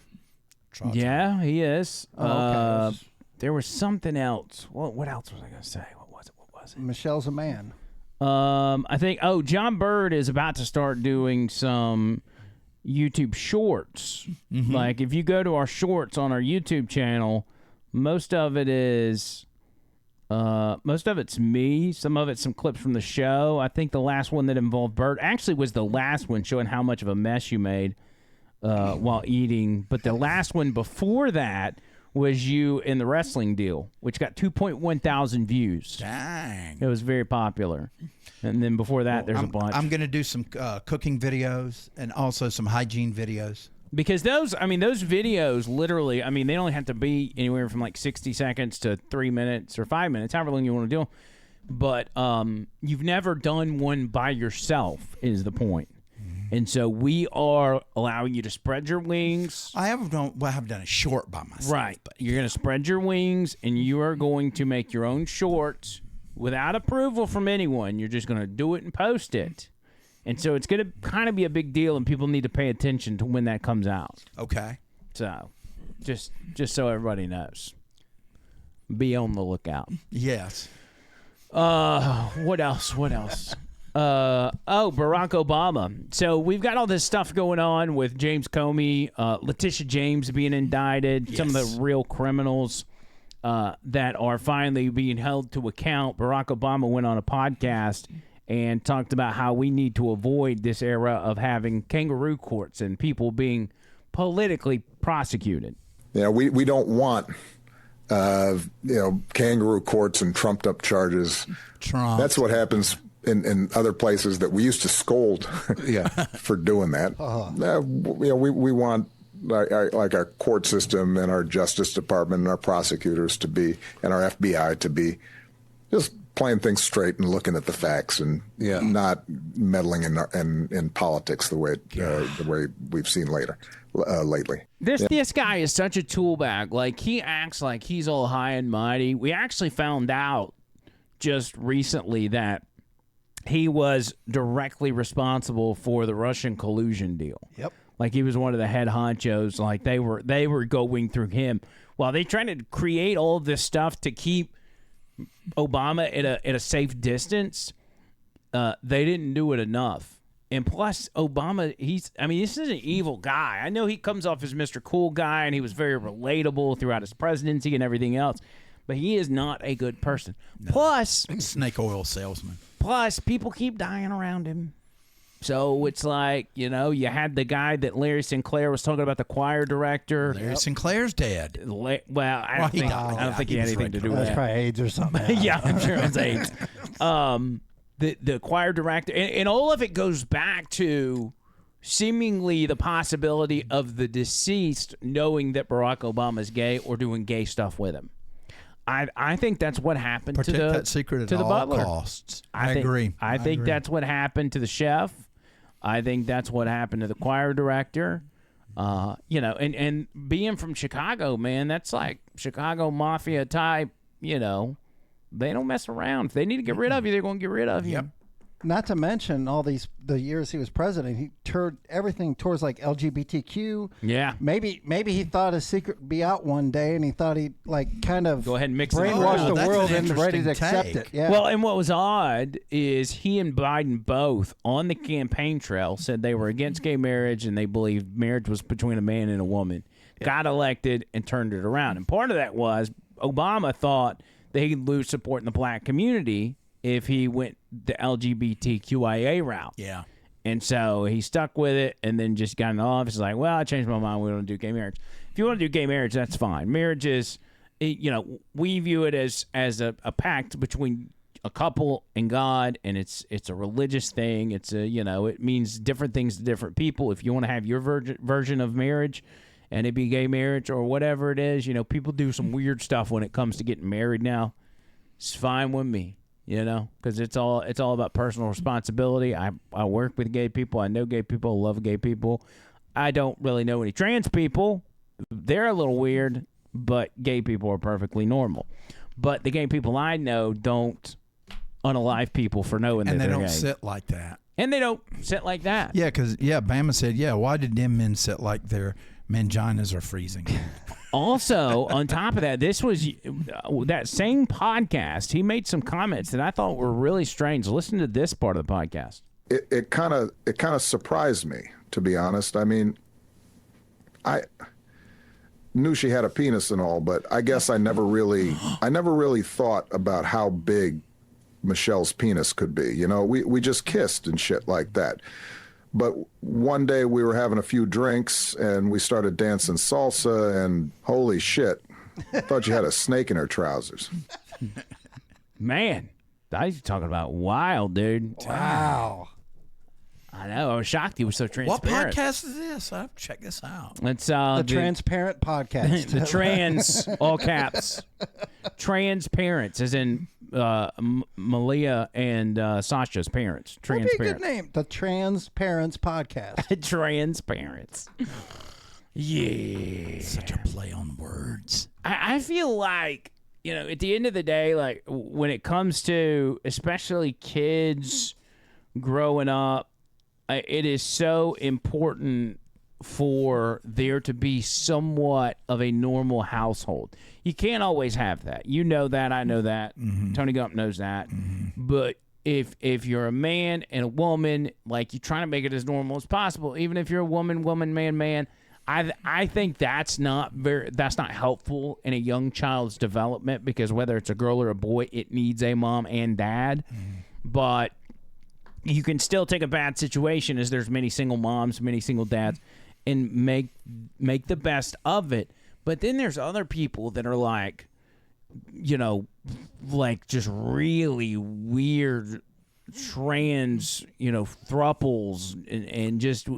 Yeah, he is. Okay. There was something else. What else was I gonna say? What was it? Michelle's a man. I think. Oh, John Bird is about to start doing some YouTube shorts. Mm-hmm. Like if you go to our shorts on our YouTube channel, most of it's me. Some of it's some clips from the show. I think the last one that involved Bird actually was the last one, showing how much of a mess you made while eating. But the last one before that was you in the wrestling deal, which got 2.1 thousand views. Dang. It was very popular. And then before that, there's a bunch. I'm going to do some cooking videos and also some hygiene videos. Because those videos literally, they only have to be anywhere from like 60 seconds to 3 minutes or 5 minutes, however long you want to do them. But you've never done one by yourself is the point. And so we are allowing you to spread your wings. I have done a short by myself. Right. But You're going to spread your wings, and you are going to make your own shorts without approval from anyone. You're just going to do it and post it. And so it's going to kind of be a big deal, and people need to pay attention to when that comes out. Okay. So just so everybody knows. Be on the lookout. Yes. What else? Barack Obama. So we've got all this stuff going on with James Comey, Letitia James being indicted, Yes. some of the real criminals that are finally being held to account. Barack Obama went on a podcast and talked about how we need to avoid this era of having kangaroo courts and people being politically prosecuted. We don't want kangaroo courts and trumped up charges. Trump. That's what happens in other places that we used to scold for doing that. We want like our court system and our Justice Department and our prosecutors to be, and our FBI to be, just playing things straight and looking at the facts and not meddling in politics the way we've seen lately. This guy is such a tool bag. Like, he acts like he's all high and mighty. We actually found out just recently that he was directly responsible for the Russian collusion deal. Yep. Like he was one of the head honchos. Like they were going through him while they trying to create all of this stuff to keep Obama at a safe distance. They didn't do it enough. And plus, Obama, this is an evil guy. I know he comes off as Mr. Cool Guy, and he was very relatable throughout his presidency and everything else. But he is not a good person. No. Plus, snake oil salesman. Plus, people keep dying around him. So it's like, you had the guy that Larry Sinclair was talking about, the choir director. Larry Sinclair's dead. I don't think he had anything to do with that. That's probably AIDS or something. Yeah, I'm sure it's AIDS. The choir director, and all of it goes back to seemingly the possibility of the deceased knowing that Barack Obama is gay or doing gay stuff with him. I think that's what happened Protect to that secret at the all butler. costs. I agree. I think that's what happened to the chef. I think that's what happened to the choir director. And being from Chicago, man, that's like Chicago mafia type. They don't mess around. If they need to get rid of you, they're going to get rid of you. Yep. Not to mention all the years he was president, he turned everything towards like LGBTQ. Yeah. Maybe he thought his secret would be out one day, and he thought he'd like kind of go ahead and mix brainwash it. the world into ready to accept take. it. Yeah. Well, and what was odd is he and Biden both on the campaign trail said they were against gay marriage and they believed marriage was between a man and a woman. Yeah. Got elected and turned it around. And part of that was Obama thought that he'd lose support in the black community if he went the LGBTQIA route. Yeah. And so he stuck with it and then just got in the office like, well, I changed my mind. We don't do gay marriage. If you want to do gay marriage, that's fine. Marriage is, we view it as a pact between a couple and God, and it's a religious thing. It's it means different things to different people. If you want to have your version of marriage and it be gay marriage or whatever it is, people do some weird stuff when it comes to getting married now. It's fine with me. Because it's all about personal responsibility. I work with gay people. I know gay people. Love gay people. I don't really know any trans people. They're a little weird, but gay people are perfectly normal. But the gay people I know don't unalive people for knowing that they're gay. And they don't sit like that. And they don't sit like that. Yeah, because, Bama said, why did them men sit like their manginas are freezing? Also, on top of that, this was that same podcast. He made some comments that I thought were really strange. Listen to this part of the podcast. It kind of surprised me, to be honest. I mean, I knew she had a penis and all, but I guess I never really thought about how big Michelle's penis could be. We just kissed and shit like that. But one day we were having a few drinks and we started dancing salsa, and holy shit, I thought you had a snake in her trousers. Man, I was talking about wild, dude. Wow. I know. I was shocked he was so transparent. What podcast is this? I have to check this out. It's the Transparent Podcast. The trans, all caps. Transparents, as in Malia and Sasha's parents. Transparent. That'd be a good name. The Transparents Podcast. Transparents. Yeah. Such a play on words. I feel like, at the end of the day, like when it comes to especially kids growing up, it is so important for there to be somewhat of a normal household. You can't always have that. You know that. I know that. Mm-hmm. Tony Gump knows that. Mm-hmm. But if you're a man and a woman, like you're trying to make it as normal as possible, even if you're a woman, man, I think that's not helpful in a young child's development, because whether it's a girl or a boy, it needs a mom and dad. Mm-hmm. But you can still take a bad situation, as there's many single moms, many single dads, and make the best of it. But then there's other people that are like, like just really weird trans, thruples and just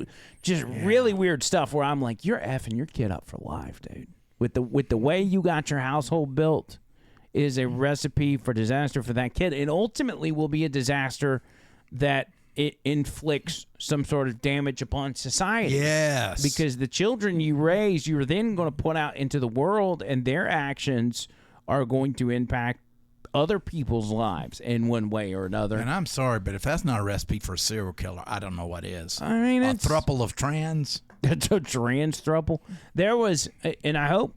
really weird stuff where I'm like, you're effing your kid up for life, dude. With the way you got your household built is a recipe for disaster for that kid, and ultimately will be a disaster that it inflicts some sort of damage upon society. Yes. Because the children you raise, you're then going to put out into the world, and their actions are going to impact other people's lives in one way or another. And I'm sorry, but if that's not a recipe for a serial killer, I don't know what is. I mean, a it's throuple of trans. It's a trans throuple. There was, and I hope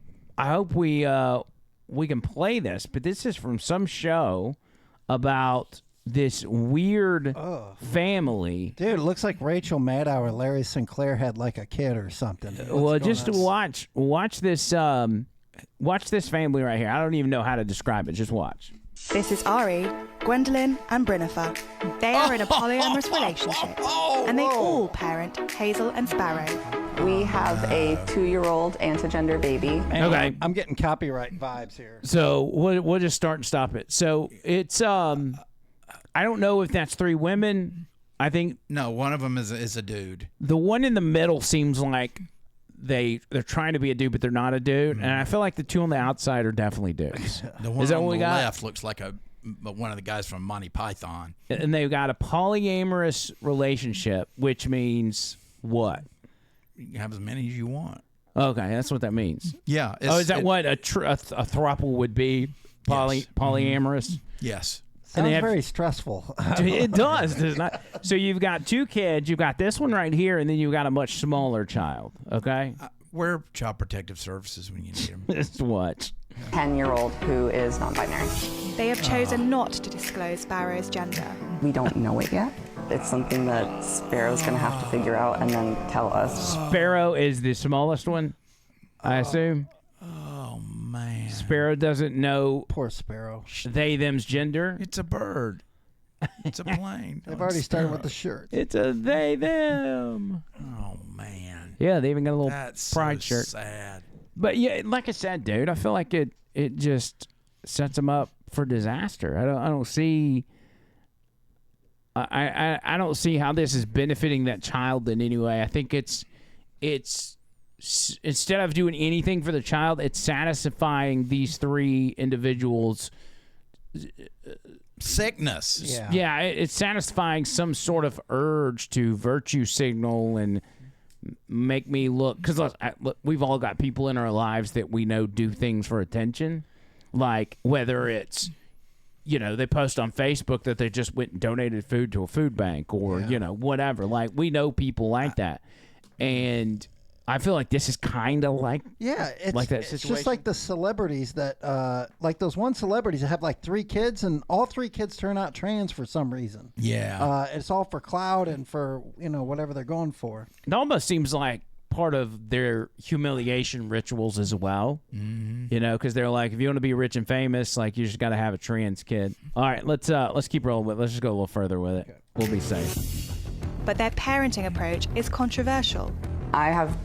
we can play this, but this is from some show about this weird family. Dude, it looks like Rachel Maddow or Larry Sinclair had like a kid or something. Well, just watch this family right here. I don't even know how to describe it. Just watch. This is Ari, Gwendolyn, and Brinifer. They are in a polyamorous relationship, and they all parent Hazel and Sparrow. We have a 2-year-old antigender baby. Okay. I'm getting copyright vibes here. So we'll just start and stop it. So it's I don't know if that's 3 women. I think No, one of them is a dude. the one in the middle seems like they're trying to be a dude, but they're not a dude. And I feel like the 2 on the outside are definitely dudes. The one Is that on what we the got? left looks like one of the guys from Monty Python. And they've got a polyamorous relationship, which means what? You can have as many as you want. Okay, that's what that means. Yeah. Is that what a throuple would be? Yes. Polyamorous? Yes. Sounds they have- very stressful. It does. Does not. So you've got 2 kids. You've got this one right here, and then you've got a much smaller child. Okay? We're Child Protective Services when you need them. Just watch. 10-year-old who is non-binary. They have chosen not to disclose Sparrow's gender. We don't know it yet. It's something that Sparrow's going to have to figure out and then tell us. Sparrow is the smallest one, I assume. Oh, man. Sparrow doesn't know Poor Sparrow. they, them's gender. It's a bird. It's a plane. They've already started with the shirt. It's a they, them. Oh, man. Yeah, they even got a little That's pride so shirt. sad. But yeah, like I said, dude, I feel like it just sets them up for disaster. I don't see. I don't see how this is benefiting that child in any way. I think it's instead of doing anything for the child, it's satisfying these 3 individuals. Sickness. Yeah. Yeah, it's satisfying some sort of urge to virtue signal and make me look. Because look, we've all got people in our lives that we know do things for attention, like whether it's, they post on Facebook that they just went and donated food to a food bank or, whatever. Like, we know people like that. And I feel like this is kind of like it's like that it's situation. just like the celebrities that like those one celebrities that have like 3 kids and all 3 kids turn out trans for some reason. Yeah. It's all for clout and for whatever they're going for. It almost seems like part of their humiliation rituals as well. Mm-hmm. Because they're like, if you want to be rich and famous, like, you just got to have a trans kid. All right, let's keep rolling with it. Let's just go a little further with it. Okay. We'll be safe. But their parenting approach is controversial. I have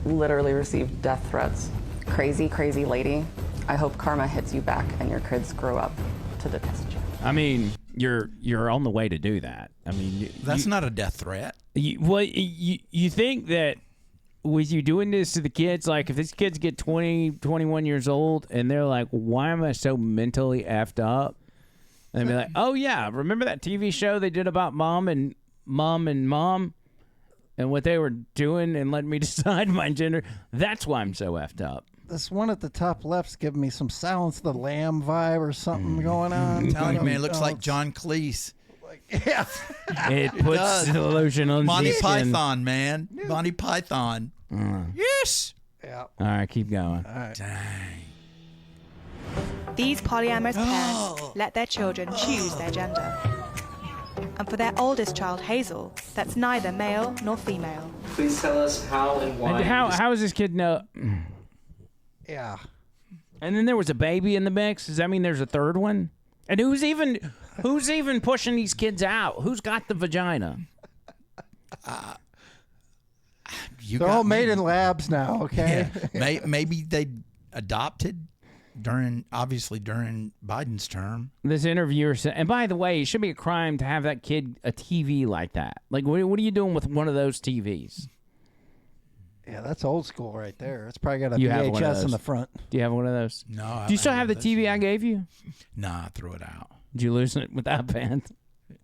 literally received death threats. Crazy, crazy lady. I hope karma hits you back and your kids grow up to detest you. I mean, you're on the way to do that. I mean, That's not a death threat. You think that with you doing this to the kids, like if these kids get 20, 21 years old and they're like, why am I so mentally effed up? And they'll be like, oh yeah, remember that TV show they did about mom and mom and what they were doing and letting me decide my gender? That's why I'm so effed up. This one at the top left's giving me some Silence of the Lamb vibe or something going on. I'm telling you, man, it looks like John Cleese. Yeah. It puts the lotion on Monty the skin. Python, man. Monty Python. Yes. Yeah. All right, keep going. Dang. These polyamorous parents let their children choose their gender. And for their oldest child, Hazel, that's neither male nor female. Please tell us how and why. And how does this kid know? Yeah. And then there was a baby in the mix. Does that mean there's a third one? And who's even pushing these kids out? Who's got the vagina? They're all made in labs now, okay? Yeah. Maybe they adopted during Biden's term. This interviewer said, and by the way, it should be a crime to have that kid a TV like that. Like, what are you doing with one of those TVs? Yeah, that's old school right there. It's probably got a You have one of VHS in those. the front. Do you have one of those? No. Do you still have the TV I gave you? No, I threw it out. Did you lose it with that band?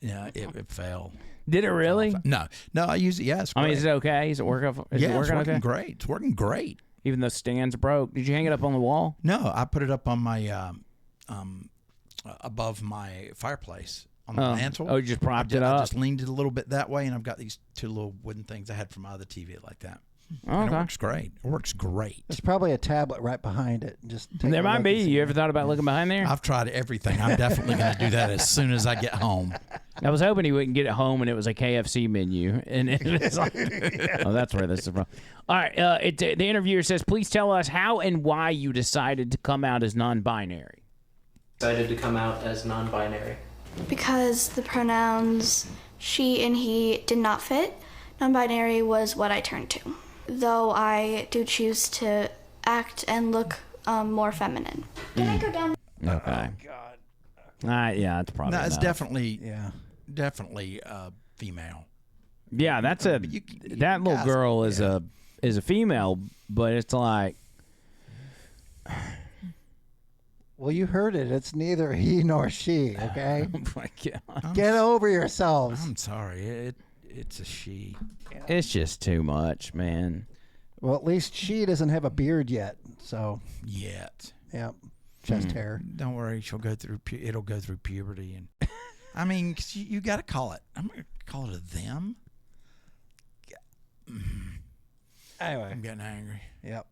Yeah, it fell. Did it really? No, I use it. Yeah, it's great. I mean, is it okay? Is it working? Is it it's working working okay? great. It's working great. Even though stands broke. Did you hang it up on the wall? No, I put it up on my above my fireplace on the mantle. Oh, you just propped it up? I just leaned it a little bit that way, and I've got these 2 little wooden things I had from my other TV like that. Okay. And it works great. It works great. There's probably a tablet right behind it. Just take There a might look be. and see You it. ever thought about looking behind there? I've tried everything. I'm definitely going to do that as soon as I get home. I was hoping he wouldn't get it home and it was a KFC menu. And it's like, oh, that's where this is from. All right. The interviewer says, please tell us how and why you decided to come out as non-binary. Decided to come out as non-binary. Because the pronouns she and he did not fit. Non-binary was what I turned to, though I do choose to act and look more feminine. Can I go down? Okay. Oh, God. Yeah, it's probably No, it's enough. definitely female. Yeah, that's that little girl is a female, but it's like. Well, you heard it. It's neither he nor she, okay? Oh my God. Get over yourselves. I'm sorry. It's a she. It's just too much, man. Well, at least she doesn't have a beard yet, so. Yet. Yep. Chest hair. Don't worry. She'll go through. It'll go through puberty, and I mean, 'cause you got to call it. I'm gonna call it a them. Anyway. I'm getting angry. Yep.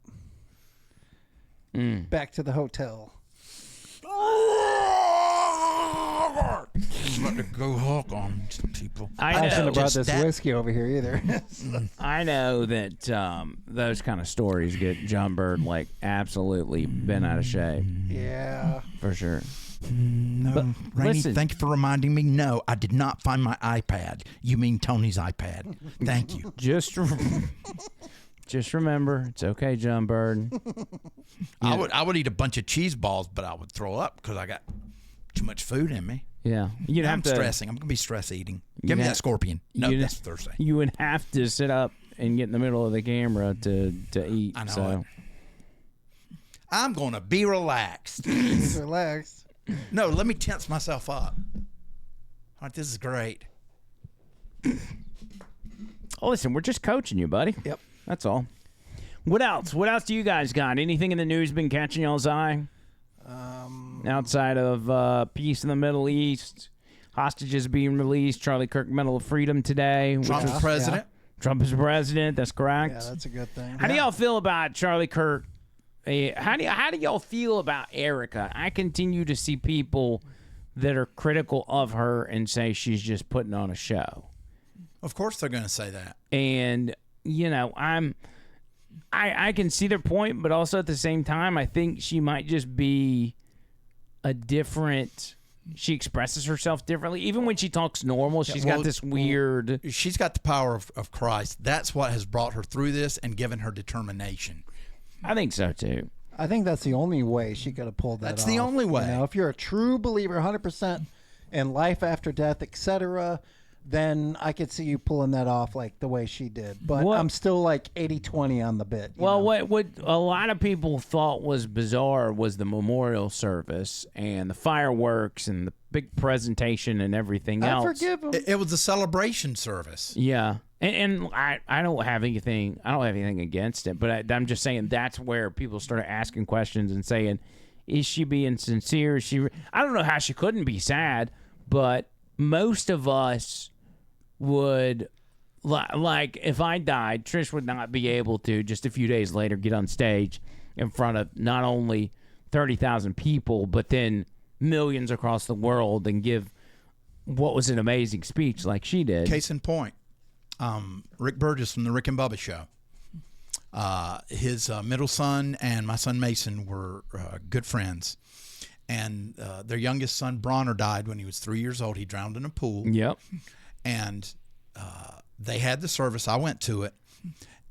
Back to the hotel. I'm about to go hawk on some people. I shouldn't have brought this whiskey over here either. I know that those kind of stories get John Bird like absolutely bent out of shape. Yeah. For sure. No, But Rainey, listen. thank you for reminding me. No, I did not find my iPad. You mean Tony's iPad. Thank you. Just remember, it's okay, John Bird. I would eat a bunch of cheese balls, but I would throw up because I got too much food in me. Yeah. I'm stressing. I'm going to be stress eating. Give me that scorpion. No, that's Thursday. You would have to sit up and get in the middle of the camera to eat. I know so. it. I'm going to be relaxed. Relax. No, let me tense myself up. All right, this is great. Oh, listen, we're just coaching you, buddy. Yep. That's all. What else? What else do you guys got? Anything in the news been catching y'all's eye? Outside of peace in the Middle East, hostages being released, Charlie Kirk Medal of Freedom today. Trump is president. Trump is president. That's correct. Yeah, that's a good thing. How do y'all feel about Charlie Kirk? How do y'all feel about Erica? I continue to see people that are critical of her and say she's just putting on a show. Of course they're going to say that. And you know, I can see their point, but also at the same time, I think she might just be a different. She expresses herself differently, even when she talks normal. She's got this weird. She's got the power of Christ. That's what has brought her through this and given her determination. I think so too. I think that's the only way she could have pulled that That's off. the only way. You know, if you're a true believer, 100% in life after death, etc., then I could see you pulling that off like the way she did. But I'm still like 80-20 on the bit. Well, what a lot of people thought was bizarre was the memorial service and the fireworks and the big presentation and everything else. I forgive him. It was a celebration service. Yeah. And I don't have anything. I don't have anything against it, but I'm just saying that's where people started asking questions and saying, "Is she being sincere? Is she?" I don't know how she couldn't be sad, but most of us would, like, if I died, Trish would not be able to just a few days later get on stage in front of not only 30,000 people, but then millions across the world and give what was an amazing speech like she did. Case in point. Rick Burgess from the Rick and Bubba Show. His middle son and my son Mason were good friends. And their youngest son, Bronner, died when he was 3 years old. He drowned in a pool. Yep. And they had the service. I went to it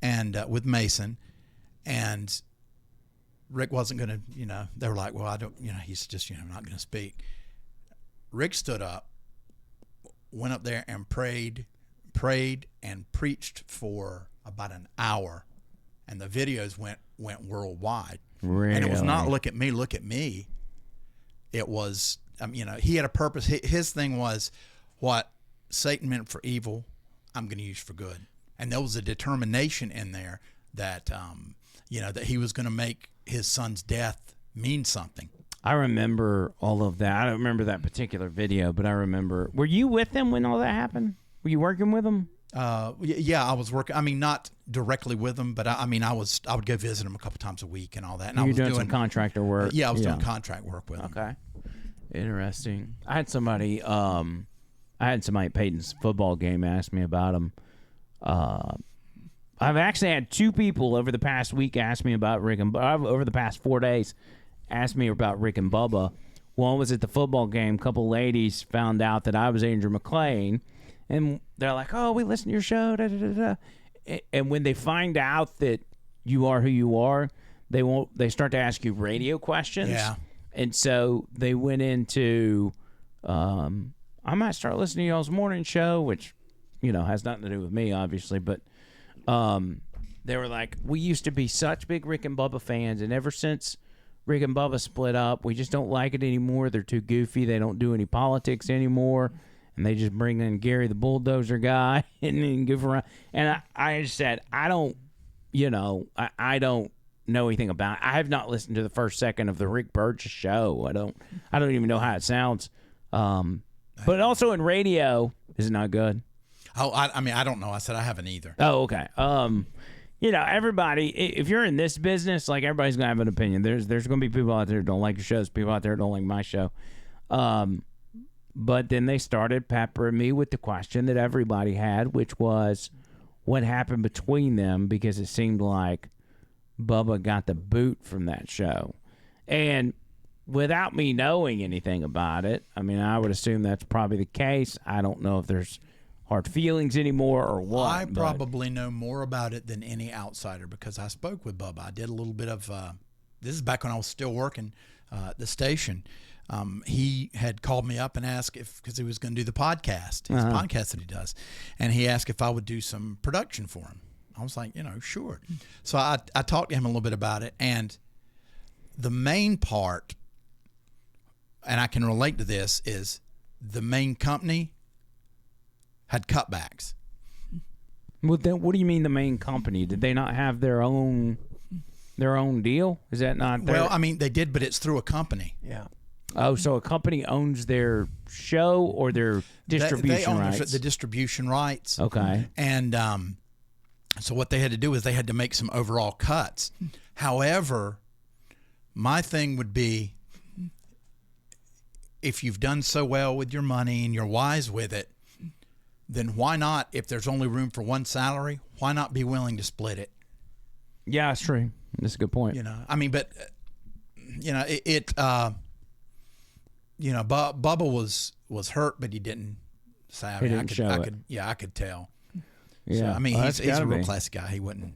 and with Mason. And Rick wasn't going to, they were like, well, I don't, he's just, not going to speak. Rick stood up, went up there and prayed and preached for about an hour, and the videos went worldwide. Really? And it was not look at me. It was, he had a purpose. His thing was, what Satan meant for evil, I'm going to use for good. And there was a determination in there that, that he was going to make his son's death mean something. I remember all of that. I don't remember that particular video, but I remember. Were you with them when all that happened? Were you working with them? Yeah, I was working. I mean, not directly with them, but I would go visit them a couple times a week and all that. And I was doing some contractor work. Yeah, I was doing contract work with them. Okay, interesting. I had somebody at Peyton's football game ask me about them. I've actually had 2 people over the past week ask me about Rick and over the past 4 days ask me about Rick and Bubba. One was at the football game. A couple ladies found out that I was Andrew McClain, and they're like, "Oh, we listen to your show." Da, da, da, da. And when they find out that you are who you are, they start to ask you radio questions. Yeah. And so they went into, I might start listening to y'all's morning show, which, has nothing to do with me, obviously, but they were like, we used to be such big Rick and Bubba fans, and ever since Rick and Bubba split up, we just don't like it anymore. They're too goofy. They don't do any politics anymore, and they just bring in Gary the bulldozer guy and then goof around. And I just said, I don't know anything about it. I have not listened to the first second of the Rick Burgess show. I don't even know how it sounds. But also in radio, is it not good? Oh, I don't know. I said I haven't either. Oh, okay. Everybody, if you're in this business, like, everybody's gonna have an opinion. There's going to be people out there who don't like your shows, people out there who don't like my show. But then they started peppering me with the question that everybody had, which was what happened between them, because it seemed like Bubba got the boot from that show. And without me knowing anything about it, I would assume that's probably the case. I don't know if there's hard feelings anymore or what. I probably know more about it than any outsider because I spoke with Bubba. I did a little bit of, this is back when I was still working at the station. He had called me up and asked because he was going to do the podcast, his podcast that he does. And he asked if I would do some production for him. I was like, sure. So I talked to him a little bit about it. And the main part, and I can relate to this, is the main company had cutbacks. Well, then what do you mean the main company? Did they not have their own deal? Is that not their... Well, they did, but it's through a company. Yeah. Oh, so a company owns their show or their distribution rights? They own the distribution rights. Okay. And so what they had to do is they had to make some overall cuts. However, my thing would be, if you've done so well with your money and you're wise with it, then why not, if there's only room for one salary, why not be willing to split it? Yeah, that's true. That's a good point. Bubba was hurt, but he didn't say. I could tell. Yeah, so, he's a real classy guy. He wouldn't,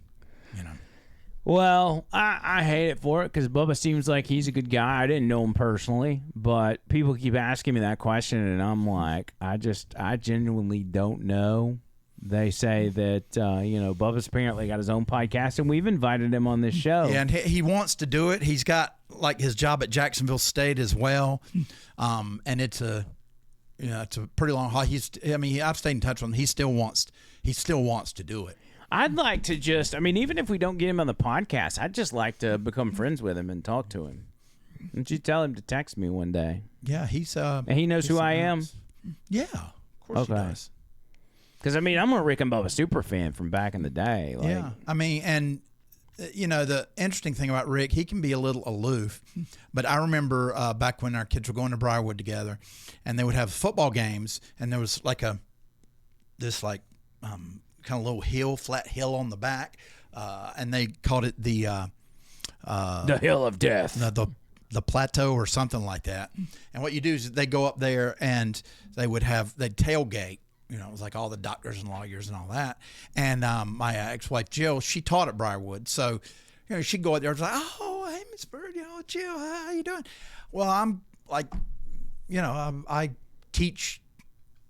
Well, I hate it for it because Bubba seems like he's a good guy. I didn't know him personally, but people keep asking me that question, and I'm like, I genuinely don't know. They say that, Bubba's apparently got his own podcast, and we've invited him on this show. Yeah, and he wants to do it. He's got, his job at Jacksonville State as well, and it's a pretty long haul. I've stayed in touch with him. He still wants to do it. I'd like to just, even if we don't get him on the podcast, I'd just like to become friends with him and talk to him. Don't you tell him to text me one day? Yeah, and he knows who I am? Yeah, of course he does. Because, I'm a Rick and Bubba super fan from back in the day. Yeah, and, the interesting thing about Rick, he can be a little aloof. But I remember back when our kids were going to Briarwood together, and they would have football games, and there was kind of little flat hill on the back, and they called it the Hill of Death, the plateau or something like that. And what you do is they go up there and they'd tailgate. It was like all the doctors and lawyers and all that. And my ex-wife Jill, she taught at Briarwood, so she'd go out there and was like, "Oh, hey, Miss Bird, Jill, how you doing?" Well, I'm like, I teach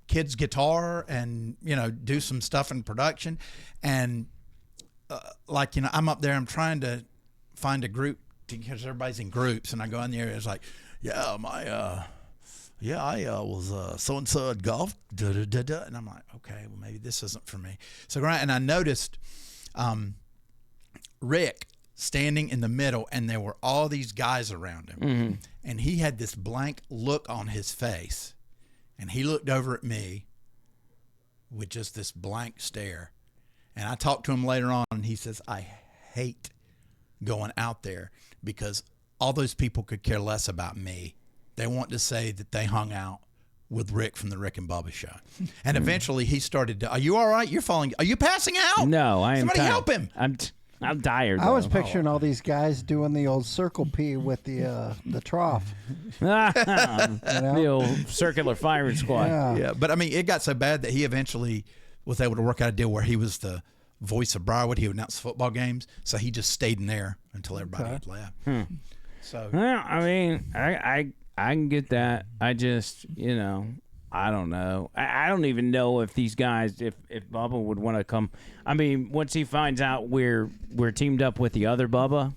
kids guitar and do some stuff in production, and I'm up there, I'm trying to find a group because everybody's in groups, and I go in there and it's like, I was so and so at golf, and I'm like, okay, well, maybe this isn't for me. So and I noticed Rick standing in the middle, and there were all these guys around him. And he had this blank look on his face. And he looked over at me with just this blank stare. And I talked to him later on, and he says, I hate going out there because all those people could care less about me. They want to say that they hung out with Rick from the Rick and Bubba show. And eventually he started to, are you all right? You're falling. Are you passing out? No, I am. Somebody help him. I'm tired. I was picturing all these guys doing the old circle pee with the trough. The old circular firing squad. Yeah, but I mean, it got so bad that he eventually was able to work out a deal where he was the voice of Briarwood. He would announce football games, so he just stayed in there until everybody had left. So, well, I mean, I can get that. I just, I don't know. I don't even know if these guys, if Bubba would want to come. I mean, once he finds out we're teamed up with the other Bubba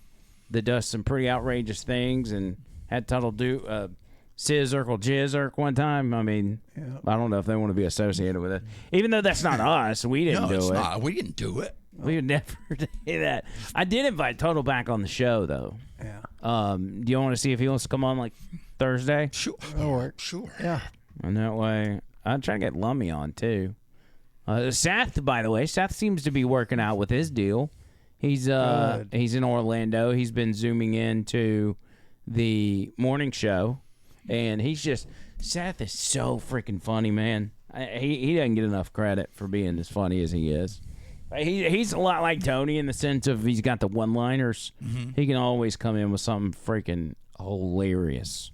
that does some pretty outrageous things and had Tuttle do Scissircle Jizzirk one time. I mean, I don't know if they want to be associated with it. Even though that's not us. We didn't do it. Not. We didn't do it. We would never do that. I did invite Tuttle back on the show, though. Yeah. Do you want to see if he wants to come on, like, Thursday? Sure. That'll work. Sure. Yeah. And that way, I'll try to get Lummy on, too. Seth, by the way, Seth seems to be working out with his deal. He's in Orlando. He's been zooming into the morning show. And Seth is so freaking funny, man. He doesn't get enough credit for being as funny as he is. He's a lot like Tony in the sense of he's got the one-liners. He can always come in with something freaking hilarious.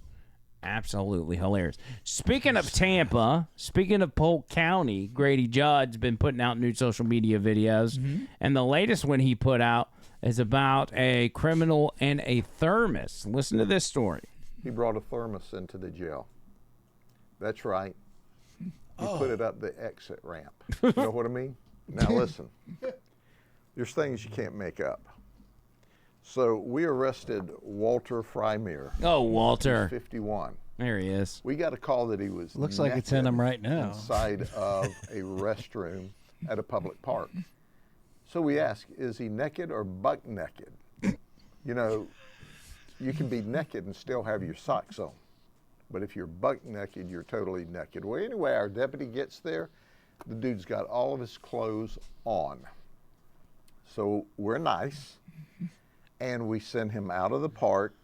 Absolutely hilarious. Speaking of Tampa, speaking of Polk County, Grady Judd's been putting out new social media videos. And the latest one he put out is about a criminal and a thermos. Listen to this story. He brought a thermos into the jail. That's right. He put it up the exit ramp. You know what I mean? Now listen, there's things you can't make up. So we arrested Walter Frymere. Oh, Walter. He's 51. There he is. We got a call that he was Looks like it's in him right now. Inside of a restroom at a public park. So we asked, is he naked or buck naked? You know, you can be naked and still have your socks on. But if you're buck naked, you're totally naked. Well, anyway, our deputy gets there. The dude's got all of his clothes on. So we're nice. And we send him out of the park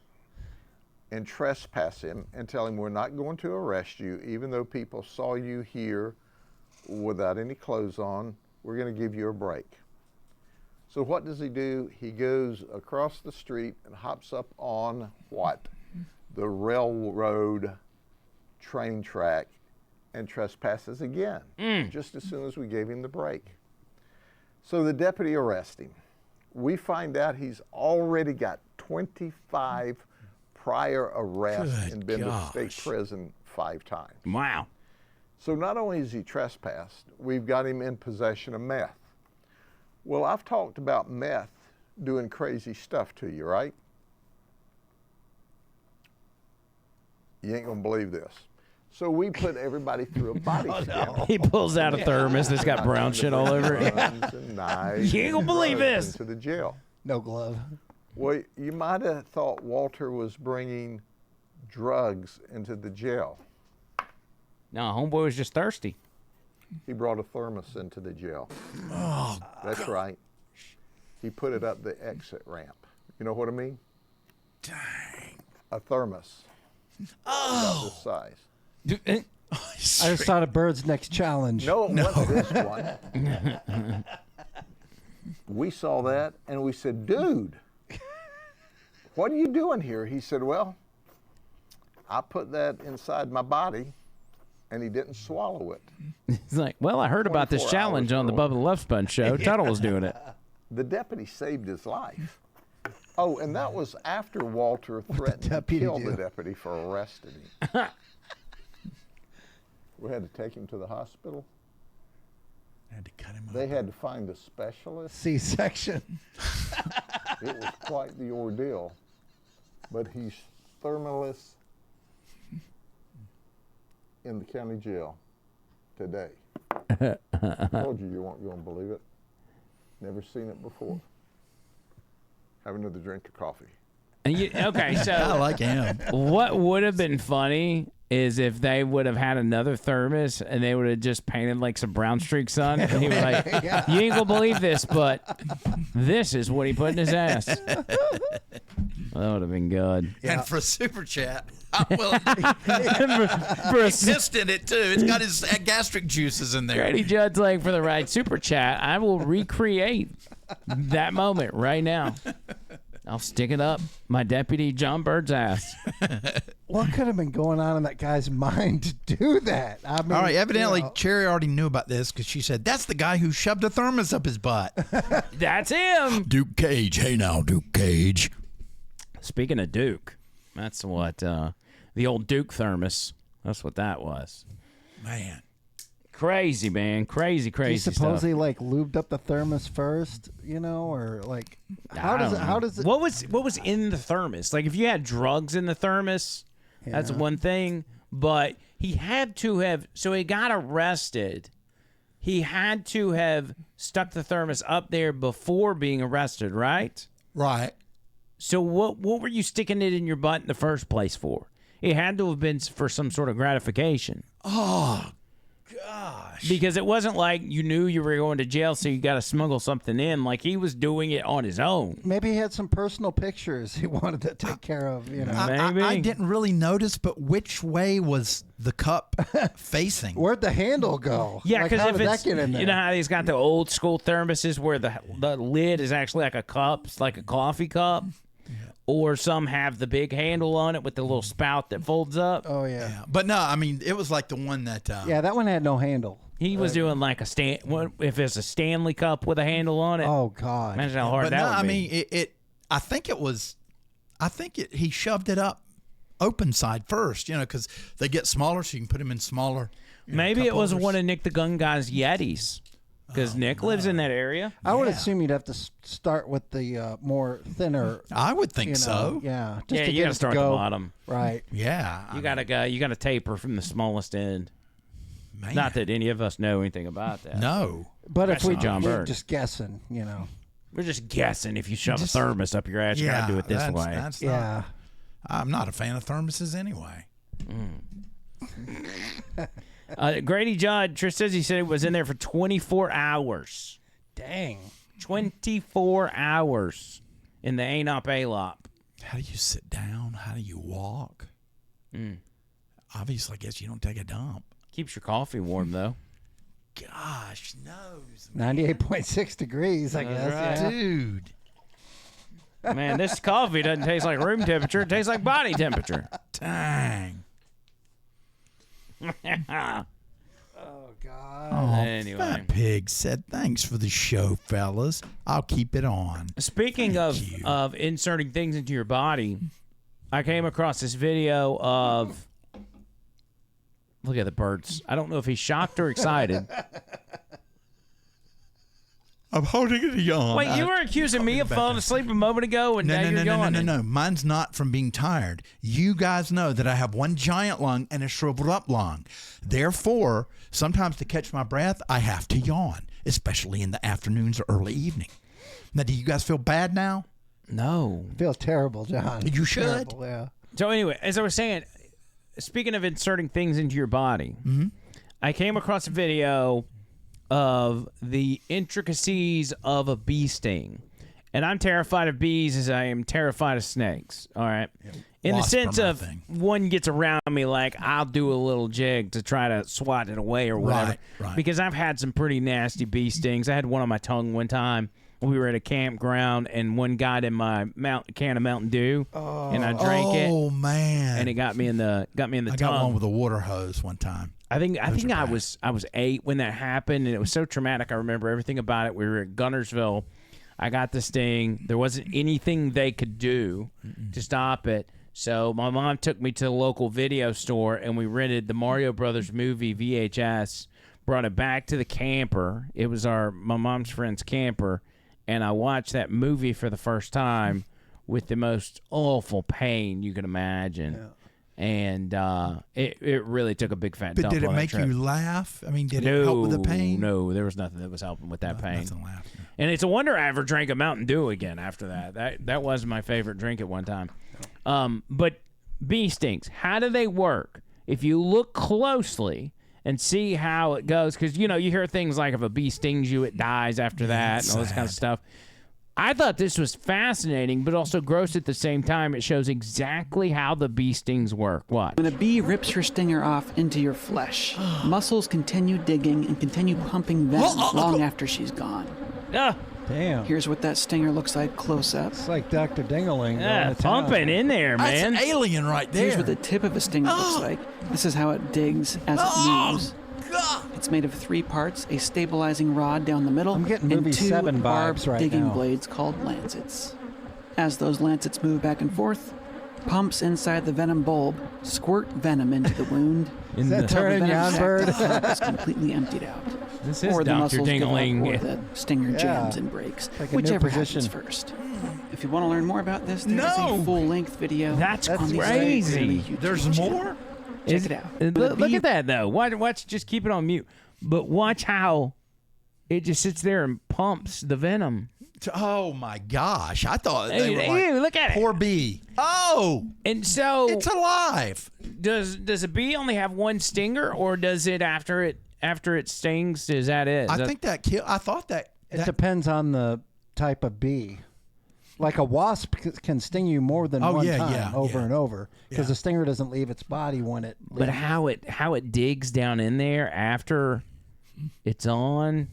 and trespass him and tell him we're not going to arrest you, even though people saw you here without any clothes on. We're going to give you a break. So what does he do? He goes across the street and hops up on what? The railroad train track and trespasses again, just as soon as we gave him the break. So the deputy arrests him. We find out he's already got 25 prior arrests and been to state prison 5 times. Wow. So not only is he trespassed, we've got him in possession of meth. Well, I've talked about meth doing crazy stuff to you, right? You ain't gonna believe this. So we put everybody through a body scan. He pulls out a thermos that's got brown shit all over it. And knives You ain't gonna believe this. into the jail. No glove. Well, you might have thought Walter was bringing drugs into the jail. No, homeboy was just thirsty. He brought a thermos into the jail. Oh, That's right. He put it up the exit ramp. You know what I mean? dang. A thermos. About this size. I just thought of Bird's next challenge. No, it wasn't this one. We saw that and we said, dude, what are you doing here? He said, well, I put that inside my body and he didn't swallow it. He's like, well, I heard about this 24 challenge hours on the early. Bubba the Love Sponge show. Tuttle was doing it. The deputy saved his life. Oh, and that was after Walter threatened to kill the deputy for arresting him. We had to take him to the hospital. Had to cut him They had to find a specialist. C-section. It was quite the ordeal. But he's thermaless in the county jail today. I told you weren't going to believe it. Never seen it before. have another drink of coffee. Okay, so I like him. What would have been funny is if they would have had another thermos and they would have just painted like some brown streaks on it. And he was like, you ain't gonna believe this, but this is what he put in his ass. That would have been good. And for a super chat, I'm willing for a pissed in it too. It's got his gastric juices in there. Grady Judd's like, for the right super chat, I will recreate that moment right now. I'll stick it up my deputy John Bird's ass. What could have been going on in that guy's mind to do that? I mean, All right, evidently you know. Cherry already knew about this because she said, that's the guy who shoved a thermos up his butt. That's him. Duke Cage. Hey now, Duke Cage. Speaking of Duke, that's what the old Duke thermos, that's what that was. Man. Crazy, man. Crazy He stuff. supposedly like lubed up the thermos first, you know, or like how does it? What was in the thermos? Like if you had drugs in the thermos, that's one thing. But he had to have. So he got arrested. He had to have stuck the thermos up there before being arrested, right? Right. So what were you sticking it in your butt in the first place for? It had to have been for some sort of gratification. Oh, gosh. Because it wasn't like you knew you were going to jail, so you got to smuggle something in. Like he was doing it on his own. Maybe he had some personal pictures he wanted to take care of. You know, I didn't really notice, but which way was the cup facing? Where'd the handle go? Yeah, like, because how if did it's that get in there? you know how he's got the old school thermoses where the lid is actually like a cup, it's like a coffee cup. Or some have the big handle on it with the little spout that folds up. Oh, yeah. But no, I mean, it was like the one that... yeah, that one had no handle. He was doing like if it's a Stanley cup with a handle on it. Oh, God. Imagine how hard but that no, would I be. mean, he shoved it up open side first, you know, because they get smaller, so you can put them in smaller. Maybe it was holders. one of Nick the Gun Guy's Yetis. Because Nick lives in that area. I would assume you'd have to start with the more thinner. I would think so. Yeah. Just Yeah, to you get got to it start to at go. the bottom. Right. Yeah. You got to taper from the smallest end. Man. Not that any of us know anything about that. No. But if Especially John we're Bird. just guessing, you know. We're just guessing. If you shove a thermos up your ass, you got to do it this way. That's Yeah. I'm not a fan of thermoses anyway. Grady Judd, Trish says he said it was in there for 24 hours. Dang. 24 hours in the ANOP ALOP. How do you sit down? How do you walk? Obviously, I guess you don't take a dump. Keeps your coffee warm, though. Gosh, knows. 98.6 degrees, I guess. right. Yeah. Dude. Man, this coffee doesn't taste like room temperature. It tastes like body temperature. Dang. Oh, God. Oh, Anyway. Fat Pig said, thanks for the show, fellas. I'll keep it on. Speaking of inserting things into your body, I came across this video of... Look at the birds. I don't know if he's shocked or excited. I'm holding it a yawn. Wait, you were accusing me of falling asleep a moment ago, and now you're yawning. No. Mine's not from being tired. You guys know that I have one giant lung and a shriveled up lung. Therefore, sometimes to catch my breath, I have to yawn, especially in the afternoons or early evening. Now, do you guys feel bad now? No. I feel terrible, John. You should. Terrible, yeah. So anyway, as I was saying, speaking of inserting things into your body, I came across a video of the intricacies of a bee sting. And I'm terrified of bees as I am terrified of snakes. All right. In the Wasp sense are my of thing. one gets around me, like I'll do a little jig to try to swat it away or whatever. Right. Because I've had some pretty nasty bee stings. I had one on my tongue one time. We were at a campground and one got in my can of Mountain Dew and I drank it. Oh, man. And it got me in the I tongue. got one with a water hose one time. I think I was 8 when that happened, and it was so traumatic. I remember everything about it. We were at Gunnersville. I got this sting. There wasn't anything they could do to stop it. So my mom took me to the local video store, and we rented the Mario Brothers movie VHS. Brought it back to the camper. It was my mom's friend's camper, and I watched that movie for the first time with the most awful pain you can imagine. And it really took a big fat dump. But did it on that make trip. you laugh? I mean, did it help with the pain? No, there was nothing that was helping with that pain. Nothing laugh. And it's a wonder I ever drank a Mountain Dew again after that. That was my favorite drink at one time. But bee stings, how do they work? If you look closely and see how it goes, because, you hear things like if a bee stings you, it dies after that and all this kind of stuff. I thought this was fascinating, but also gross at the same time. It shows exactly how the bee stings work. What? When a bee rips her stinger off into your flesh, muscles continue digging and continue pumping venom long after she's gone. Damn. Here's what that stinger looks like close up. It's like Dr. Dingaling. Yeah, pumping in there, man. That's an alien right there. Here's what the tip of a stinger looks like. This is how it digs as it moves. It's made of 3 parts, a stabilizing rod down the middle, I'm getting and movie 2 7 barbed vibes right digging now. blades called lancets. As those lancets move back and forth, pumps inside the venom bulb squirt venom into the wound. Is that until the turning venom you on, sac Bird? at the top is completely emptied out. This is Or the Dr. muscles give up, Dingling. or the stinger jams and breaks. Like a new Whichever position. happens first. If you want to learn more about this, there's a full-length video. That's on the crazy. YouTube There's channel. more? Check it out. Look at that, though. Watch, just keep it on mute. But watch how it just sits there and pumps the venom. Oh, my gosh. I thought they were Ew, look at it. poor bee. Oh, And so it's alive. does a bee only have one stinger, or does it after it stings? Is that it? I think that kill. I thought that. It depends on the type of bee. Like a wasp can sting you more than one time over and over because the stinger doesn't leave its body when it. But how it digs down in there after it's on,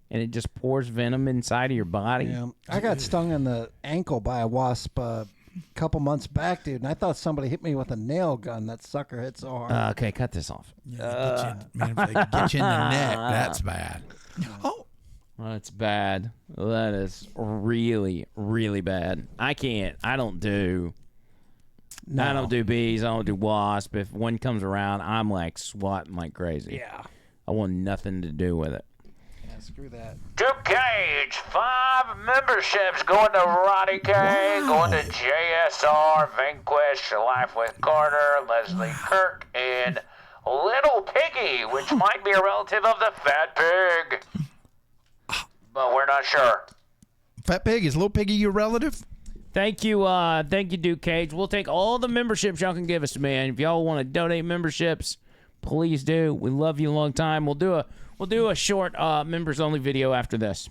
and it just pours venom inside of your body. Yeah, I got stung in the ankle by a wasp a couple months back, dude, and I thought somebody hit me with a nail gun. That sucker hit so hard. Okay, cut this off. Man, if they get you in the neck, that's bad. Oh. That's bad. That is really, really bad. I don't do bees. I don't do wasp. If one comes around, I'm like swatting like crazy. Yeah. I want nothing to do with it. Yeah, screw that. Duke Cage, 5 memberships going to Roddy K, going to JSR, Vanquish, Life with Carter, Leslie Kirk, and Little Piggy, which might be a relative of the Fat Pig. But we're not sure. Fat Pig, is Little Piggy your relative? Thank you, Duke Cage. We'll take all the memberships y'all can give us, man. If y'all want to donate memberships, please do. We love you a long time. We'll do a short members only video after this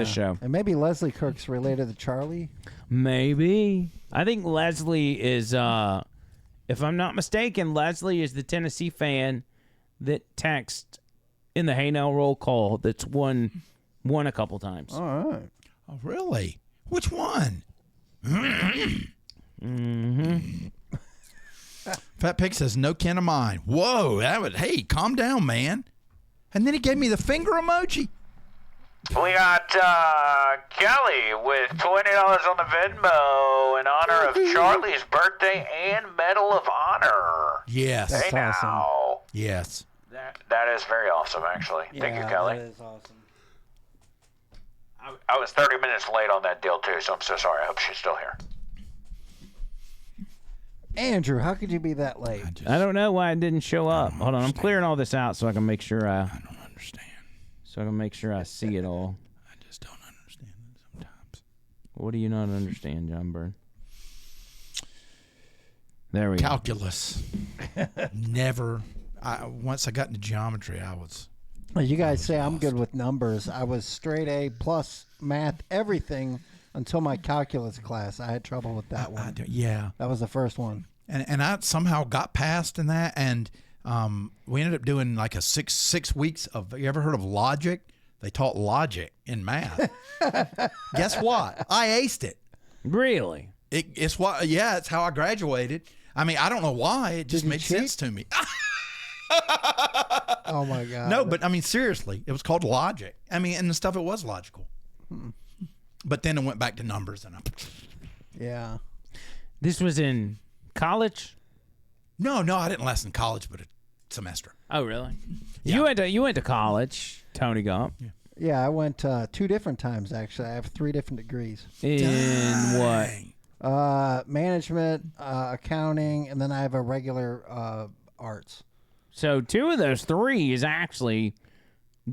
show. And maybe Leslie Kirk's related to Charlie. Maybe. I think Leslie is, if I'm not mistaken, Leslie is the Tennessee fan that texted in the Hey Now roll call that's won a couple times. All right. Oh, really? Which one? Fat Pig says, no kin of mine. Whoa, hey, calm down, man. And then he gave me the finger emoji. We got Kelly with $20 on the Venmo in honor of Charlie's birthday and Medal of Honor. Yes. Hey now. Awesome. Yes. That is very awesome, actually. Thank you, Kelly. That is awesome. I was 30 minutes late on that deal, too, so I'm so sorry. I hope she's still here. Andrew, how could you be that late? I don't know why it didn't show up. Hold on, I'm clearing all this out so I can make sure I don't understand. So I can make sure I see it all. I just don't understand it sometimes. What do you not understand, John Byrne? There we Calculus. Never. Once I got into geometry, I was... Well, you guys say I'm good with numbers. I was straight A plus math, everything, until my calculus class. I had trouble with that one. Yeah. That was the first one. And I somehow got past in that, and we ended up doing like a six weeks of, you ever heard of logic? They taught logic in math. Guess what? I aced it. Really? It's how I graduated. I mean, I don't know why. It just made sense to me. Oh, my God. No, but I mean, seriously, it was called logic. I mean, and the stuff, it was logical. But then it went back to numbers. Yeah. This was in college? No, I didn't last in college, but a semester. Oh, really? Yeah. You went to college, Tony Gump. Yeah, I went 2 different times, actually. I have 3 different degrees. In what? Management, accounting, and then I have a regular arts. So 2 of those 3 is actually.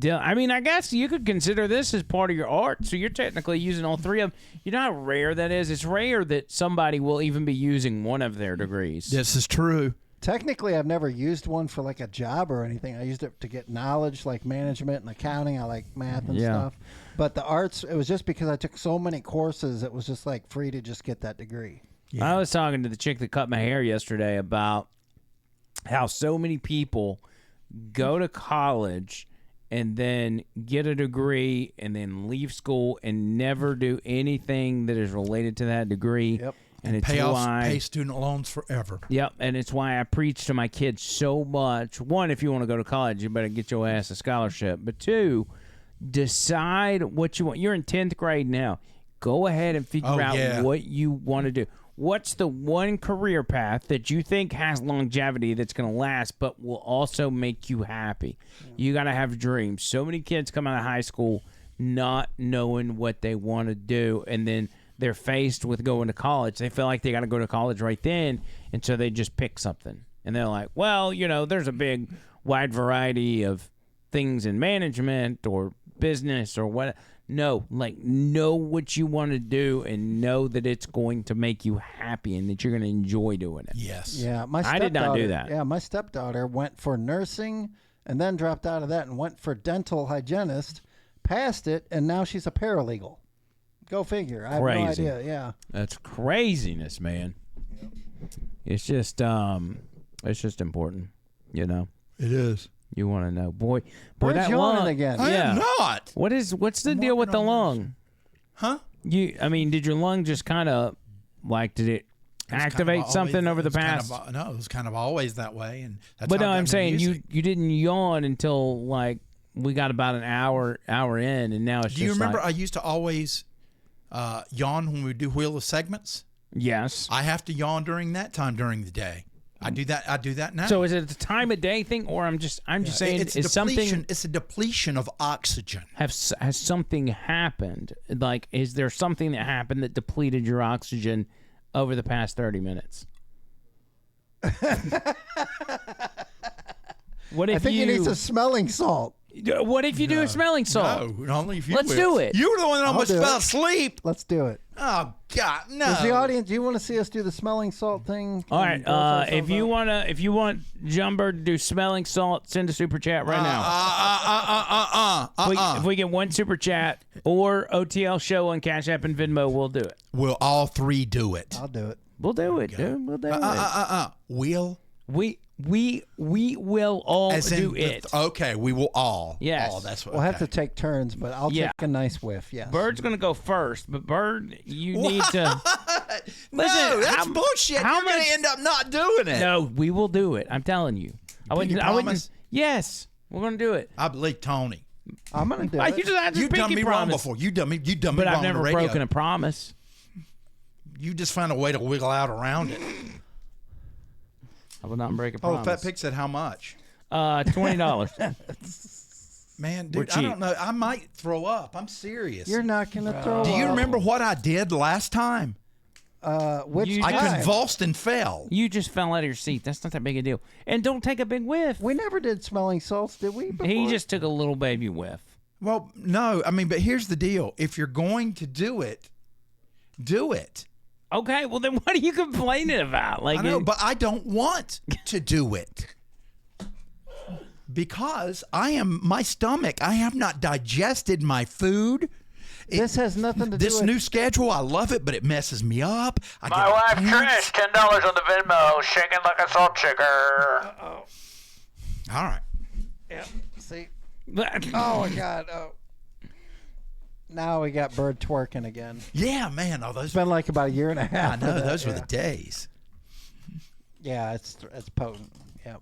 I mean, I guess you could consider this as part of your art. So you're technically using all 3 of them. You know how rare that is? It's rare that somebody will even be using one of their degrees. This is true. Technically, I've never used one for like a job or anything. I used it to get knowledge, like management and accounting. I like math and stuff. But the arts, it was just because I took so many courses, it was just like free to just get that degree. Yeah. I was talking to the chick that cut my hair yesterday about how so many people go to college and then get a degree and then leave school and never do anything that is related to that degree. Yep. And it's pay student loans forever. Yep, and it's why I preach to my kids so much. 1, if you want to go to college, you better get your ass a scholarship. But 2, decide what you want. You're in 10th grade now. Go ahead and figure out what you want to do. What's the one career path that you think has longevity that's going to last but will also make you happy? You got to have dreams. So many kids come out of high school not knowing what they want to do, and then they're faced with going to college. They feel like they got to go to college right then, and so they just pick something. And they're like, well, you know, there's a big wide variety of things in management or business or what. No, like, know what you want to do and know that it's going to make you happy and that you're going to enjoy doing it. Yes. Yeah, I did not do that. Yeah, my stepdaughter went for nursing and then dropped out of that and went for dental hygienist, passed it, and now she's a paralegal. Go figure. I have no idea. Yeah. That's craziness, man. It's just important, you know. It is. You want to know, boy. Bird's that yawning lung again. I am not. What's the deal with the lung? Huh? Did your lung just kind of like did it activate something over the past? No, it was kind of always that way, and that's. But how no, I got I'm into saying music. you didn't yawn until like we got about an hour in, and now it's. Do you remember? Like, I used to always yawn when we do Wheel of Segments. Yes. I have to yawn during that time during the day. I do that now. So is it a time of day thing, or I'm just saying it's is something? It's a depletion of oxygen. Has something happened? Like, is there something that happened that depleted your oxygen over the past 30 minutes? What if I think he needs a smelling salt. What if you do a smelling salt? No, only if you Let's will. do it. You were the one that almost fell asleep. Let's do it. Oh God, no! Does the audience? Do you want to see us do the smelling salt thing? All right. If you want Jumper to do smelling salt, send a super chat right now. If we get one super chat or OTL show on Cash App and Venmo, we'll do it. We'll all 3 do it. I'll do it. We'll do it, dude. We'll do it. Will we will all do it. Okay, we will all. Yes. All, that's what. We'll have to take turns, but I'll take a nice whiff. Yes. Bird's gonna go first, but Bird, you need to. Listen, that's bullshit. You're gonna end up not doing it. No, we will do it. I'm telling you. I wouldn't. Yes, we're gonna do it. I believe Tony. I'm gonna do it. You've done me wrong before. You done me wrong. But I've on never the radio. broken a promise. You just find a way to wiggle out around it. I will not break a promise. Oh, Fat Pig said how much? $20. Man, dude, I don't know. I might throw up. I'm serious. You're not gonna throw up. Do you remember what I did last time? Which I convulsed and fell. You just fell out of your seat. That's not that big a deal. And don't take a big whiff. We never did smelling salts, did we? Before? He just took a little baby whiff. Well, no. I mean, but here's the deal. If you're going to do it, do it. Okay, well then what are you complaining about? Like, I know, but I don't want to do it. Because my stomach, I have not digested my food. This has nothing to do with... This new schedule, I love it, but it messes me up. My wife Trish, $10 on the Venmo, shaking like a salt shaker. All right. Yeah, see? Oh, my God. Oh. Now we got Bird twerking again. Yeah, man. It's been like about a year and a half. I know. Those were the days. Yeah, it's potent. Yep.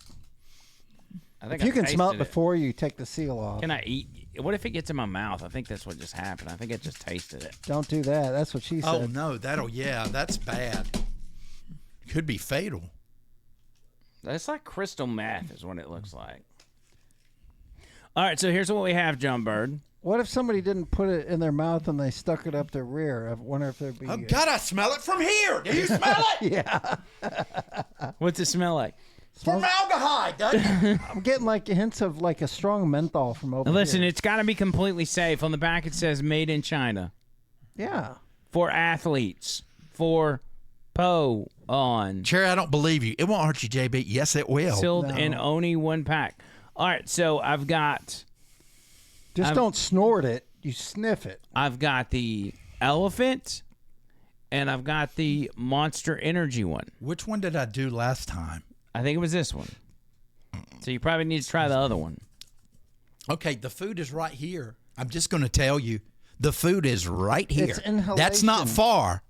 I think if you can smell it tasted before you take the seal off. Can I eat? What if it gets in my mouth? I think that's what just happened. I think I just tasted it. Don't do that. That's what she said. Oh, no. That's bad. Could be fatal. It's like crystal meth is what it looks like. All right, so here's what we have, John Bird. What if somebody didn't put it in their mouth and they stuck it up their rear? I wonder if there'd be. Oh, God, I smell it from here. Do you smell it? Yeah. What's it smell like? Formaldehyde, doesn't it? I'm getting like hints of like a strong menthol from over Listen, here. it's got to be completely safe. On the back, it says "Made in China." Yeah. For athletes. For on. Cherry, I don't believe you. It won't hurt you, JB. Yes, it will. Sealed in only one pack. All right, so I've got. Just don't snort it. You sniff it. I've got the elephant, and I've got the Monster Energy one. Which one did I do last time? I think it was this one. So you probably need to try the other one. Okay, the food is right here. I'm just going to tell you, the food is right here. It's inhalation. That's not far.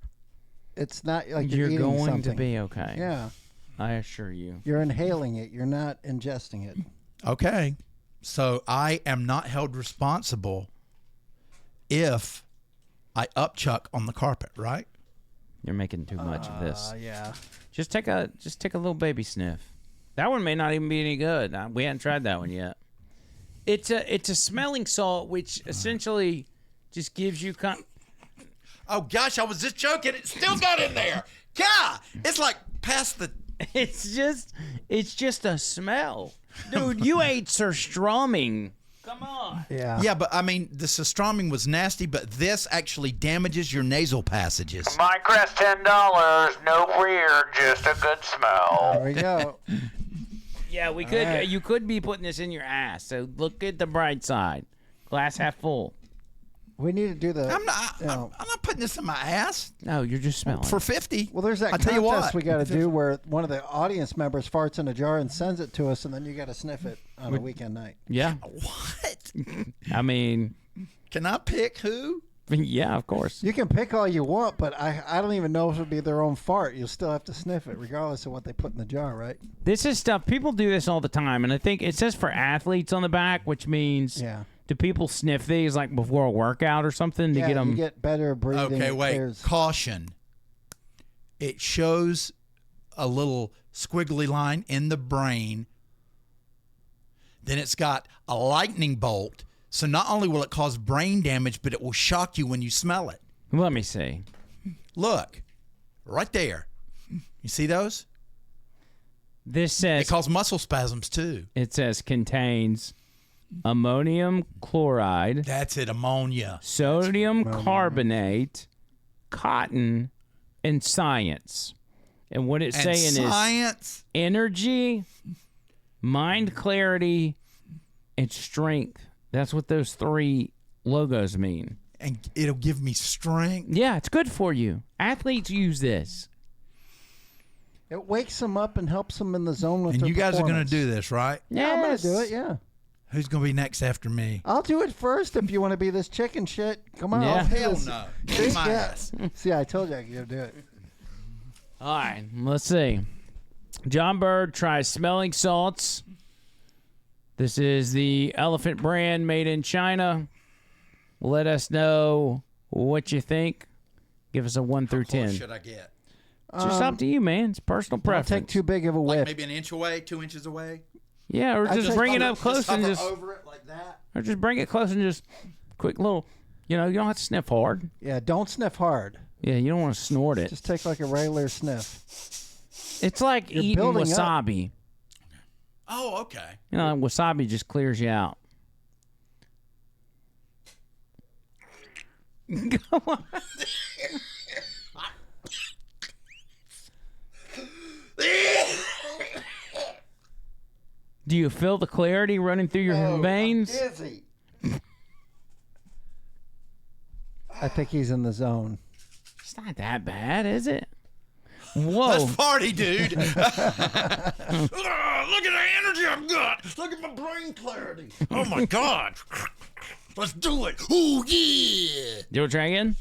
It's not like You're eating going something. to be okay. Yeah. I assure you. You're inhaling it. You're not ingesting it. Okay. So I am not held responsible if I upchuck on the carpet, right? You're making too much of this. Yeah. Just take a little baby sniff. That one may not even be any good. We hadn't tried that one yet. It's a smelling salt, which essentially just gives you Oh gosh, I was just joking. It still got in there. God, it's like past the. It's just a smell, dude. You ate surströmming. Come on. Yeah. Yeah, but I mean, the surströmming was nasty, but this actually damages your nasal passages. Minecraft $10, no rear, just a good smell. There we go. Yeah, we could. right. You could be putting this in your ass. So look at the bright side. Glass half full. We need to do the. I'm not putting this in my ass. No, you're just smelling. For 50. Well, there's that I'll tell you contest what. we got to do where one of the audience members farts in a jar and sends it to us, and then you got to sniff it on a weekend night. Yeah. What? I mean, Can I pick who? yeah, of course. You can pick all you want, but I don't even know if it would be their own fart. You'll still have to sniff it, regardless of what they put in the jar, right? This is stuff people do this all the time, and I think it says for athletes on the back, which means do people sniff these like before a workout or something to get them? You get better breathing. Okay, wait. There's- Caution. It shows a little squiggly line in the brain. Then it's got a lightning bolt. So not only will it cause brain damage, but it will shock you when you smell it. Let me see. Look, right there. You see those? This says it causes muscle spasms too. It says contains ammonium chloride. That's it, ammonia. Sodium carbonate, cotton, and science. And what it's And saying science? is energy, mind clarity, and strength. That's what those three logos mean. And it'll give me strength. Yeah, it's good for you. Athletes use this. It wakes them up and helps them in the zone with And their you guys are going to performance. do this, right? Yeah, I'm going to do it, yeah. Who's going to be next after me? I'll do it first if you want to be this chicken shit. Come on. Yeah. I'll do Hell this. no. See, Kick my yeah. ass. See, I told you I could do it. All right, let's see. John Bird tries smelling salts. This is the Elephant brand made in China. Let us know what you think. Give us a 1 through 10. What should I get? It's just up to you, man. It's personal Don't preference. take too big of a Like whiff. maybe an inch away, 2 inches away? Yeah, or just bring it up close and hover just over it like that. or just bring it close and just quick little. You know, you don't have to sniff hard. Yeah, don't sniff hard. Yeah, you don't want to snort it. Just take like a regular sniff. It's like You're eating building up. wasabi. Oh, okay. You know, wasabi just clears you out. Go on. Do you feel the clarity running through your veins? Dizzy. I think he's in the zone. It's not that bad, is it? Whoa. Let's party, dude. Look at the energy I've got. Look at my brain clarity. Oh, my God. Let's do it. Oh, yeah. Do it, try again?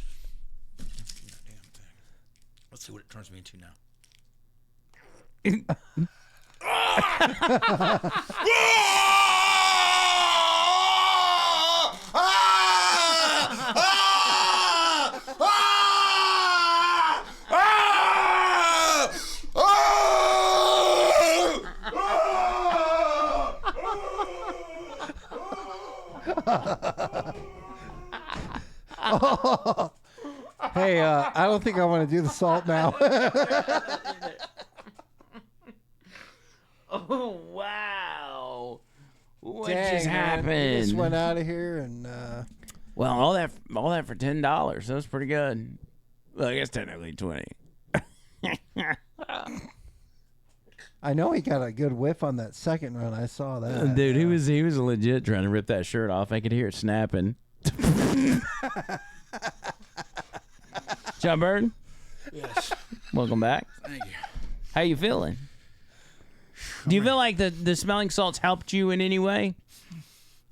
Let's see what it turns me into now. Hey, I don't think I want to do the salt now. Oh, wow. What Dang, just man. happened? We just went out of here and... Well, all that for $10. That was pretty good. Well, I guess technically 20. I know he got a good whiff on that second run. I saw that. Dude, he was legit trying to rip that shirt off. I could hear it snapping. John Bird? Yes. Welcome back. Thank you. How you feeling? Do you feel like the smelling salts helped you in any way?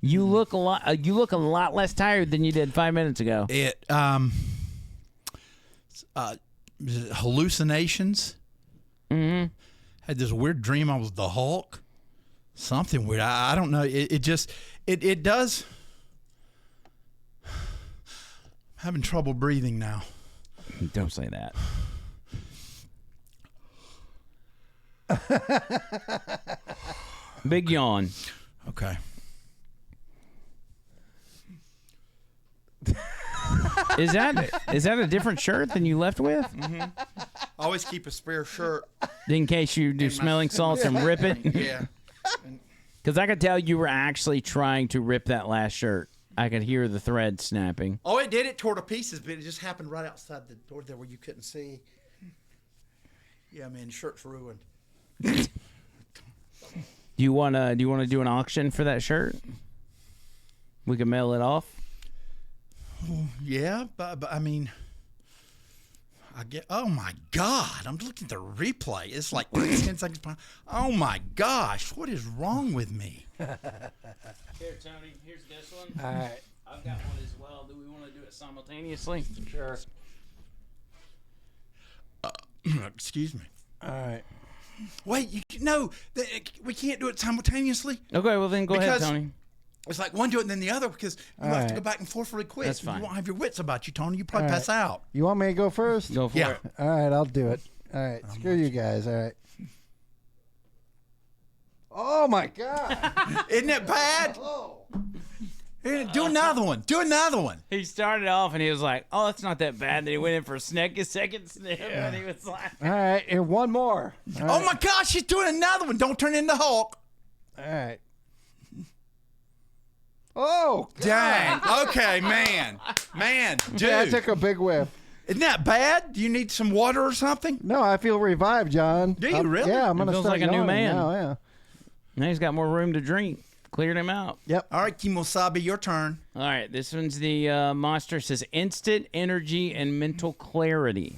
You look a lot less tired than you did 5 minutes ago. It hallucinations. Mm-hmm. Had this weird dream I was the Hulk. Something weird. I don't know. It does. I'm having trouble breathing now. Don't say that. Big yawn. Okay. Is that a different shirt than you left with? Mm-hmm. I always keep a spare shirt In case you do smelling salts and rip it? Yeah. Because I could tell you were actually trying to rip that last shirt. I could hear the thread snapping. Oh, it did. It tore to pieces, but it just happened right outside the door there where you couldn't see. Yeah, man, shirt's ruined. Do you wanna do an auction for that shirt? We can mail it off. Yeah, but I mean, I get. Oh my God! I'm looking at the replay. It's like 10 seconds. Oh my gosh! What is wrong with me? Here, Tony. Here's this one. All right. I've got one as well. Do we want to do it simultaneously? Sure. Excuse me. All right. Wait, we can't do it simultaneously. Okay, well then go ahead, Tony. It's like one do it and then the other because you have to go back and forth really quick. That's fine. You won't have your wits about you, Tony. You probably All pass out. You want me to go first? Go for it. All right, I'll do it. All right, screw you guys. All right. Oh my God! Isn't it bad? Do another one. Do another one. He started off and he was like, "Oh, that's not that bad." Then he went in for a second sniff, and he was like, All right, and one more. All Oh right. my gosh, she's doing another one. Don't turn into Hulk. All right. Oh, God. Dang. Okay, man, dude. Yeah, I took a big whiff. Isn't that bad? Do you need some water or something? No, I feel revived, John. Do you really? Yeah, I'm It gonna feels start like a new yawning man. now, yeah. now he's got more room to drink. Cleared him out. Yep. All right, Kimosabe, your turn. All right, this one's the monster. Says instant energy and mental clarity.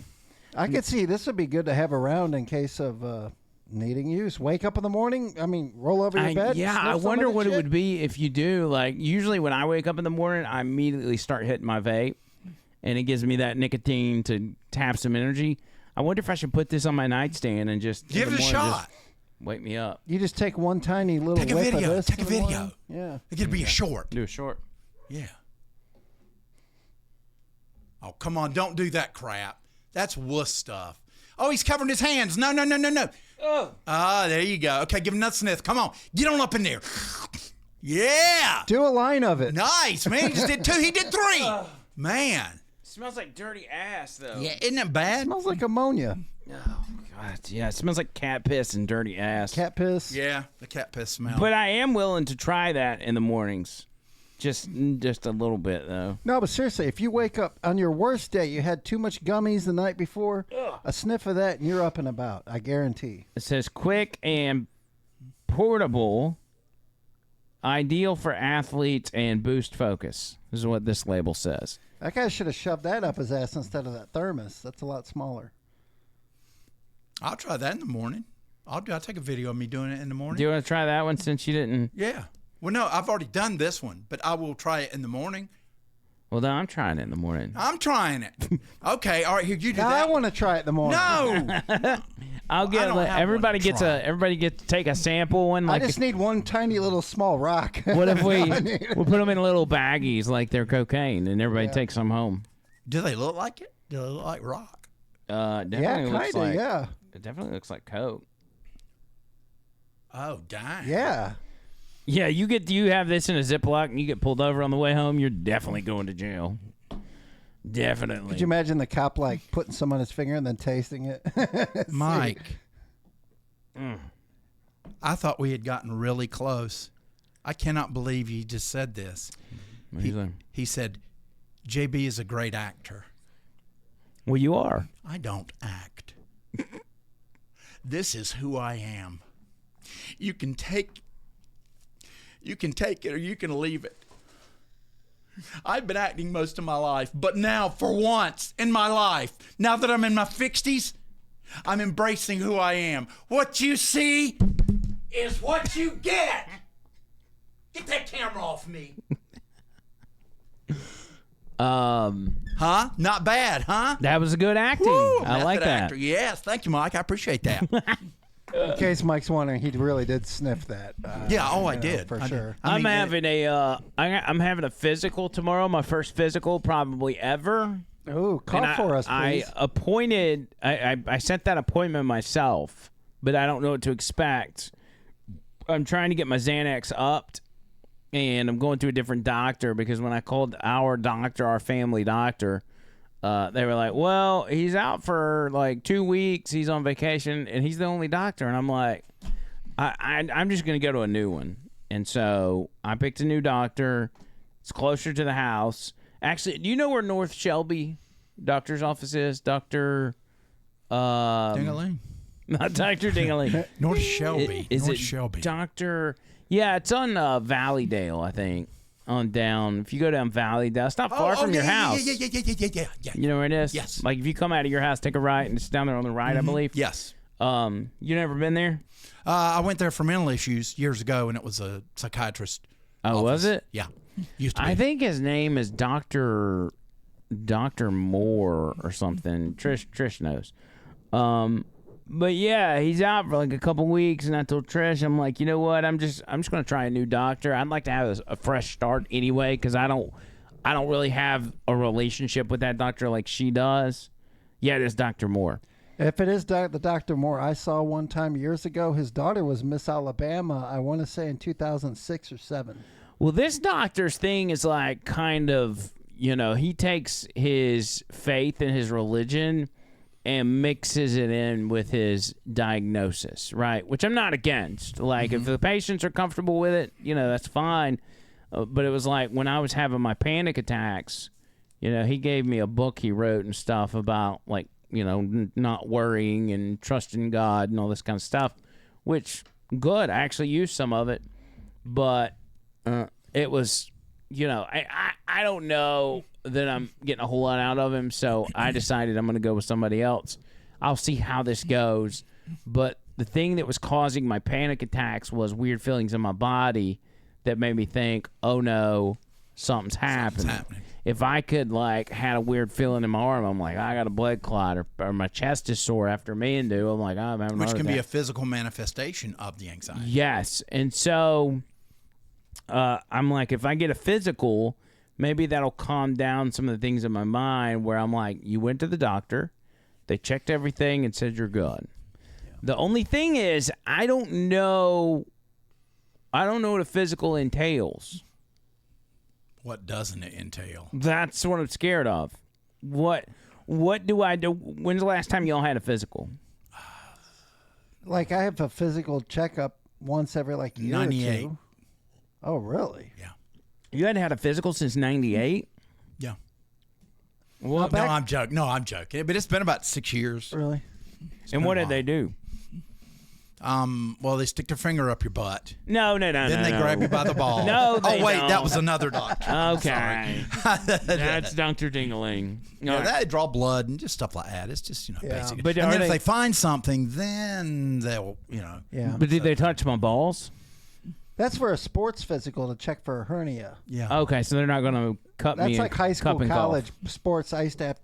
I could see this would be good to have around in case of needing use. Wake up in the morning. I mean, roll over your bed. Yeah, sniff I some wonder of the what it shit. would be if you do. Like, usually when I wake up in the morning, I immediately start hitting my vape, and it gives me that nicotine to tap some energy. I wonder if I should put this on my nightstand and just Give in the it a morning, shot. just wake me up. You just take one tiny little Take a whiff video. of this. Take a in the video. morning. Yeah. It could be a short. Do a short. Yeah. Oh, come on. Don't do that crap. That's wuss stuff. Oh, he's covering his hands. No. Oh. Ah, there you go. Okay, give him another sniff. Come on. Get on up in there. Yeah. Do a line of it. Nice, man. He just did 2. He did 3. Man. Smells like dirty ass, though. Yeah, isn't that bad? Smells like ammonia. Oh, God. Yeah, it smells like cat piss and dirty ass. Cat piss. Yeah, the cat piss smell. But I am willing to try that in the mornings. Just a little bit, though. No, but seriously, if you wake up on your worst day, you had too much gummies the night before, a sniff of that, and you're up and about. I guarantee. It says quick and portable, ideal for athletes and boost focus. This is what this label says. That guy should have shoved that up his ass instead of that thermos. That's a lot smaller. I'll try that in the morning. I'll take a video of me doing it in the morning. Do you want to try that one since you didn't? Yeah. Well, no, I've already done this one, but I will try it in the morning. Well, then I'm trying it in the morning. I'm trying it. Okay, all right, here, you do Now, that. I want to try it in the morning. No! I'll get. don't have Everybody one to gets try. Everybody gets to take a sample one. I Like, just need one tiny little small rock. what if we I need- we'll put them in little baggies like they're cocaine, and everybody Yeah. takes them home. Do they look like it? Do they look like rock? Definitely Yeah, looks kind of, like. yeah. It definitely looks like coke. Oh, dang. Yeah. Yeah, you have this in a Ziploc and you get pulled over on the way home, you're definitely going to jail. Definitely. Could you imagine the cop like putting some on his finger and then tasting it? Mike, I thought we had gotten really close. I cannot believe you just said this. He said, JB is a great actor. Well, you are. I don't act. This is who I am. You can take it or you can leave it. I've been acting most of my life, but now, for once in my life, now that I'm in my 60s, I'm embracing who I am. What you see is what you get. Get that camera off me. Huh? Not bad, huh? That was a good acting. Woo, I like that. Actor. Yes, thank you, Mike. I appreciate that. In case Mike's wondering, he really did sniff that. I did. For sure. I'm having a physical tomorrow. My first physical probably ever. Oh, call for us, please. I sent that appointment myself, but I don't know what to expect. I'm trying to get my Xanax upped, and I'm going to a different doctor because when I called our doctor, our family doctor, they were like, well, he's out for like 2 weeks. He's on vacation, and he's the only doctor. And I'm like, I'm just going to go to a new one. And so I picked a new doctor. It's closer to the house. Actually, do you know where North Shelby doctor's office is? Dr. Ding-a-ling. Not Dr. Ding-a-ling. North Shelby. Is North it Shelby. Dr. Yeah, it's on Valleydale, I think. On down. If you go down Valleydale, it's not far from your house. Yeah. You know where it is? Yes. Like if you come out of your house, take a right, and it's down there on the right, I believe. Yes. You never been there? I went there for mental issues years ago, and it was a psychiatrist. Oh, office. was it? Yeah. Used to be. I think his name is Dr. Moore or something. Trish knows. But yeah, he's out for like a couple weeks, and I told Trish, I'm like, you know what? I'm just gonna try a new doctor. I'd like to have a fresh start anyway, because I don't really have a relationship with that doctor like she does. Yeah, it is Dr. Moore. If it is the Dr. Moore I saw one time years ago, his daughter was Miss Alabama, I want to say in 2006 or 7. Well, this doctor's thing is like kind of, he takes his faith and his religion and mixes it in with his diagnosis, right? Which I'm not against. Like, if the patients are comfortable with it, that's fine. But it was like when I was having my panic attacks, he gave me a book he wrote and stuff about, like, not worrying and trusting God and all this kind of stuff, which, good. I actually used some of it. But it was, I don't know that I'm getting a whole lot out of him, so I decided I'm going to go with somebody else. I'll see how this goes. But the thing that was causing my panic attacks was weird feelings in my body that made me think, oh no, something's happening. If I could, like, had a weird feeling in my arm, I'm like, I got a blood clot, or my chest is sore after I'm like, I'm having a Which heart can be attack. a physical manifestation of the anxiety. Yes. And so I'm like, if I get a physical, maybe that'll calm down some of the things in my mind where I'm like, you went to the doctor, they checked everything and said you're good. Yeah. The only thing is, I don't know what a physical entails. What doesn't it entail? That's what I'm scared of. What do I do? When's the last time y'all had a physical? Like, I have a physical checkup once every, like, year 98. or two. Oh, really? Yeah. You hadn't had a physical since 98? Yeah. Well, no, I'm joking. But it's been about 6 years. Really? And what did they do? Well, they stick their finger up your butt. No. Then they grab you by the ball. No, they wait, don't. that was another doctor. Okay. That's Dr. Ding-a-ling. Yeah, they draw blood and just stuff like that. It's just, basic. But and then if they find something, then they'll, Yeah. But did they touch my balls? That's for a sports physical to check for a hernia. Yeah. Okay, so they're not going to cut me. That's like high school, cup and college cough. sports. I used to have.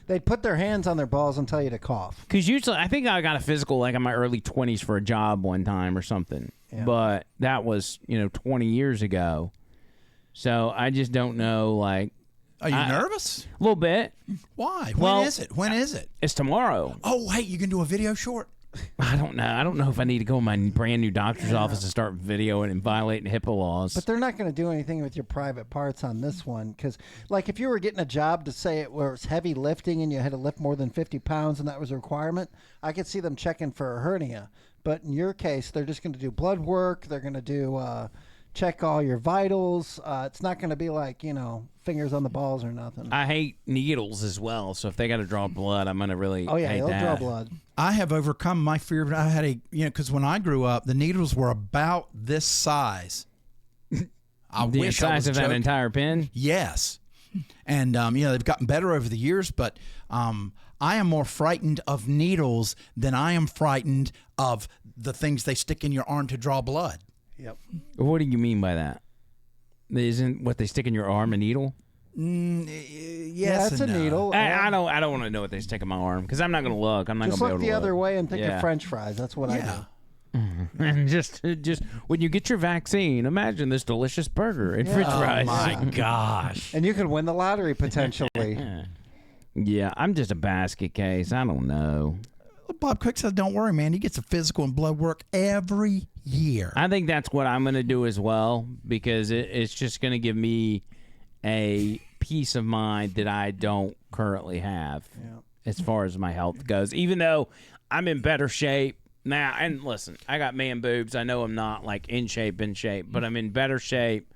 They'd put their hands on their balls and tell you to cough. Because usually, I think I got a physical like in my early 20s for a job one time or something. Yeah. But that was, 20 years ago. So I just don't know, like. Are you nervous? A little bit. Why? Well, When is it? It's tomorrow. Oh, wait, you can do a video short? I don't know. I don't know if I need to go in my brand new doctor's office and start videoing and violating HIPAA laws. But they're not going to do anything with your private parts on this one because, like, if you were getting a job to say it was heavy lifting and you had to lift more than 50 pounds and that was a requirement, I could see them checking for a hernia. But in your case, they're just going to do blood work. They're going to do check all your vitals. It's not going to be like, fingers on the balls or nothing. I hate needles as well, so if they got to draw blood, I'm going to really hate they'll that. draw blood. I have overcome my fear. I had because when I grew up, the needles were about this size. I The wish I size was of that joking. entire pin? Yes. And, they've gotten better over the years, but I am more frightened of needles than I am frightened of the things they stick in your arm to draw blood. Yep. What do you mean by that? Isn't what they stick in your arm a needle? Yes, it's a needle. I don't want to know what they stick in my arm because I'm not going to look. I'm not Just going to look be able the to other look. way and think of French fries. That's what I do. And just when you get your vaccine, imagine this delicious burger and French fries. Oh my gosh! And you could win the lottery potentially. Yeah, I'm just a basket case. I don't know. Bob Cook says, "Don't worry, man. He gets a physical and blood work every year." I think that's what I'm going to do as well because it's just going to give me a peace of mind that I don't currently have as far as my health goes. Even though I'm in better shape now, and listen, I got man boobs. I know I'm not like in shape, but I'm in better shape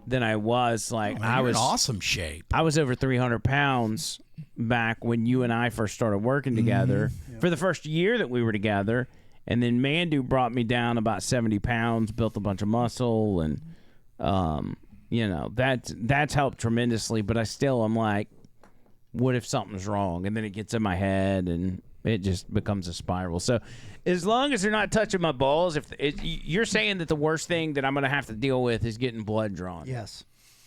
than I was. Like I was in awesome shape. I was over 300 pounds back when you and I first started working together for the first year that we were together. And then Mandu brought me down about 70 pounds, built a bunch of muscle, and that's helped tremendously. But I'm like, what if something's wrong? And then it gets in my head, and it just becomes a spiral. So as long as they're not touching my balls, you're saying that the worst thing that I'm going to have to deal with is getting blood drawn. Yes.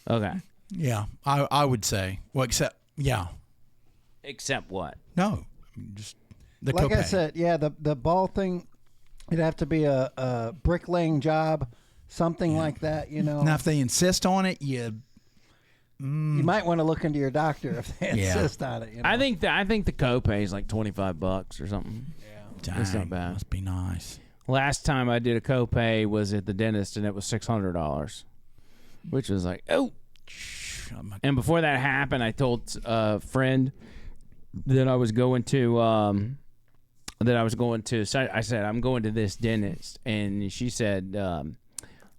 Okay. Yeah, I would say. Well, Except what? No, just the like copay. I said, the ball thing, it'd have to be a bricklaying job, something like that, Now, if they insist on it, you might want to look into your doctor if they insist on it. I think the copay is like $25 or something. Dang, It's not bad. Must be nice. Last time I did a copay was at the dentist, and it was $600, which was like, oh. And before that happened, I told a friend that I was going to. So I said I'm going to this dentist, and she said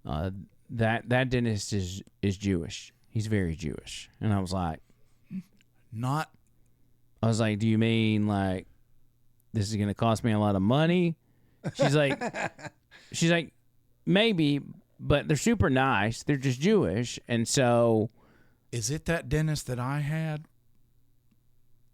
that dentist is Jewish. He's very Jewish, and I was like, I was like, do you mean like this is going to cost me a lot of money? She's like, maybe, but they're super nice. They're just Jewish, and so. Is it that dentist that I had?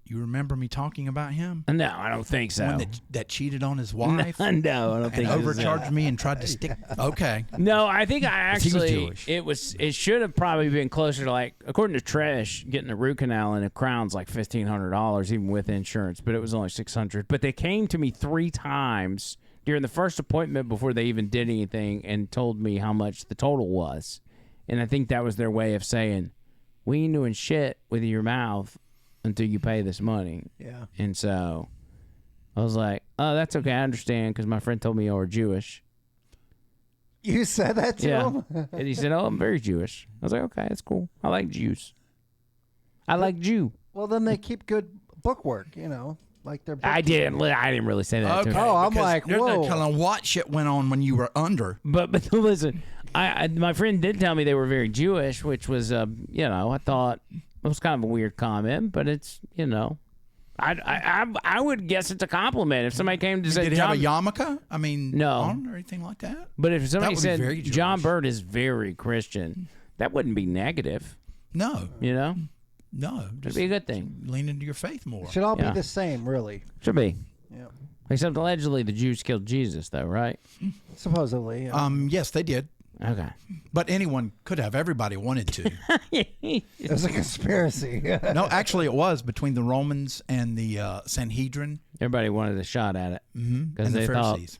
You remember me talking about him? No, I don't think so. One that cheated on his wife? No, I don't think and overcharged me and tried to stick. Okay. No, I think I actually he was Jewish. It should have probably been closer to like, according to Trish, getting a root canal and a crown's like $1,500 even with insurance, but it was only $600. But they came to me 3 times during the first appointment before they even did anything and told me how much the total was, and I think that was their way of saying, we ain't doing shit with your mouth until you pay this money. Yeah. And so I was like, oh, that's okay. I understand because my friend told me you were Jewish. You said that to him? And he said, oh, I'm very Jewish. I was like, okay, that's cool. I like Jews. I like Jew. Well, then they keep good bookwork, like their I didn't really say that to him. Oh, I'm like, there's whoa. no telling what shit went on when you were under. But listen, my friend did tell me they were very Jewish, which was, I thought it was kind of a weird comment, but it's, I would guess it's a compliment if somebody came to say, did he have a yarmulke? I mean, no, on or anything like that. But if somebody That would be very said Jewish. John Bird is very Christian, that wouldn't be negative. No, no, just it'd be a good thing. Lean into your faith more. Should all be the same, really. Should be. Yeah. Except allegedly the Jews killed Jesus, though, right? Supposedly. Yeah. Yes, they did. Okay. But anyone could have. Everybody wanted to. It was a conspiracy. No, actually, it was between the Romans and the Sanhedrin. Everybody wanted a shot at it because And they the thought. Pharisees.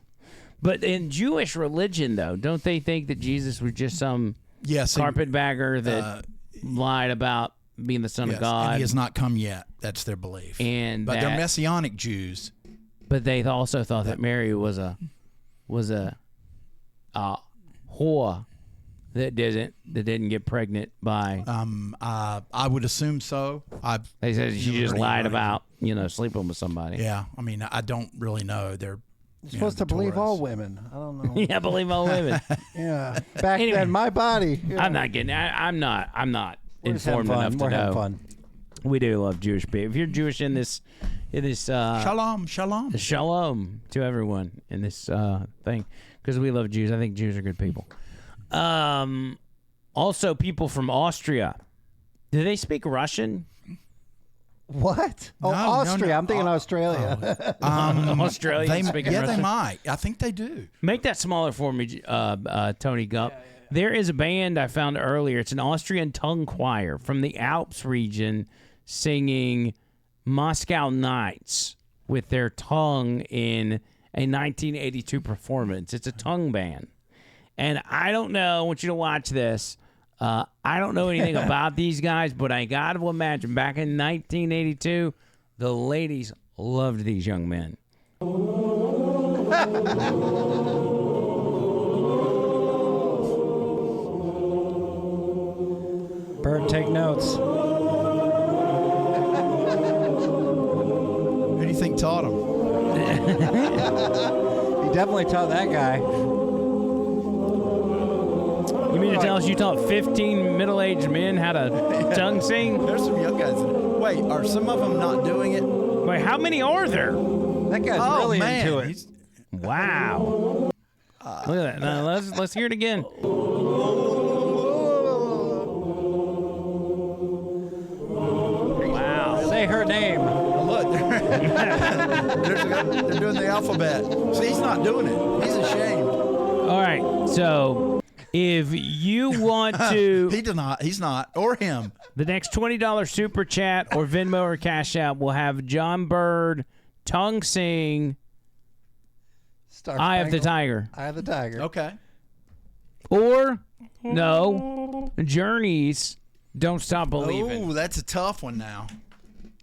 But in Jewish religion, though, don't they think that Jesus was just some carpetbagger that lied about being the son of God? And he has not come yet. That's their belief. And but that, they're Messianic Jews. But they also thought that Mary was a whore that didn't get pregnant by. I would assume so. They said she just lied about sleeping with somebody. Yeah, I mean, I don't really know. They're You're supposed to believe all women. I don't know. Yeah, believe all women. Yeah, back then, my body. Yeah. I'm not getting. I'm not We're just informed having fun. enough to We're having know. fun. We do love Jewish people. If you're Jewish in this shalom to everyone in this thing, because we love Jews. I think Jews are good people. Also, people from Austria. Do they speak Russian? What? Oh, Austria. I'm thinking Australia. Australian speaking Yeah, Russian? they might. I think they do. Make that smaller for me, Tony Gump. Yeah. There is a band I found earlier. It's an Austrian tongue choir from the Alps region singing Moscow Nights with their tongue in a 1982 performance. It's a tongue band. And I don't know. I want you to watch this. I don't know anything about these guys, but I got to imagine back in 1982, the ladies loved these young men. Bird, take notes. Who do you think taught him? He definitely taught that guy. You mean to tell us you taught 15 middle-aged men how to tongue sing? There's some young guys. Wait, are some of them not doing it? Wait, how many are there? That guy's really into it. Wow. Look at that. Now, let's hear it again. Wow. Say her name. Look, they're doing the alphabet. See, he's not doing it. He's ashamed. All right, so if you want to... He's not, or him. The next $20 Super Chat or Venmo or Cash App will have John Bird tongue sing Eye of the Tiger. Eye of the Tiger. Okay. Or, no, Journey's Don't Stop Believing. Oh, that's a tough one now.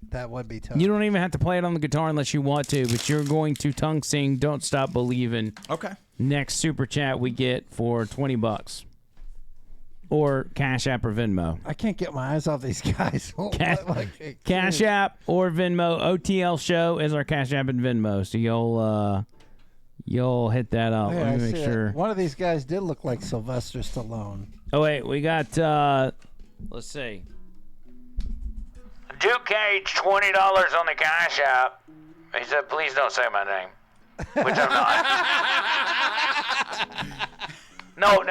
That would be tough. You don't even have to play it on the guitar unless you want to, but you're going to tongue sing Don't Stop Believing. Okay. Next Super Chat we get for $20. Or Cash App or Venmo. I can't get my eyes off these guys. Cash App or Venmo. OTL Show is our Cash App and Venmo. So you'll hit that up. Yeah, Let me make sure. One of these guys did look like Sylvester Stallone. Oh, wait. We got, let's see. Duke Cage, $20 on the Cash App. He said, please don't say my name. Which I'm not. No.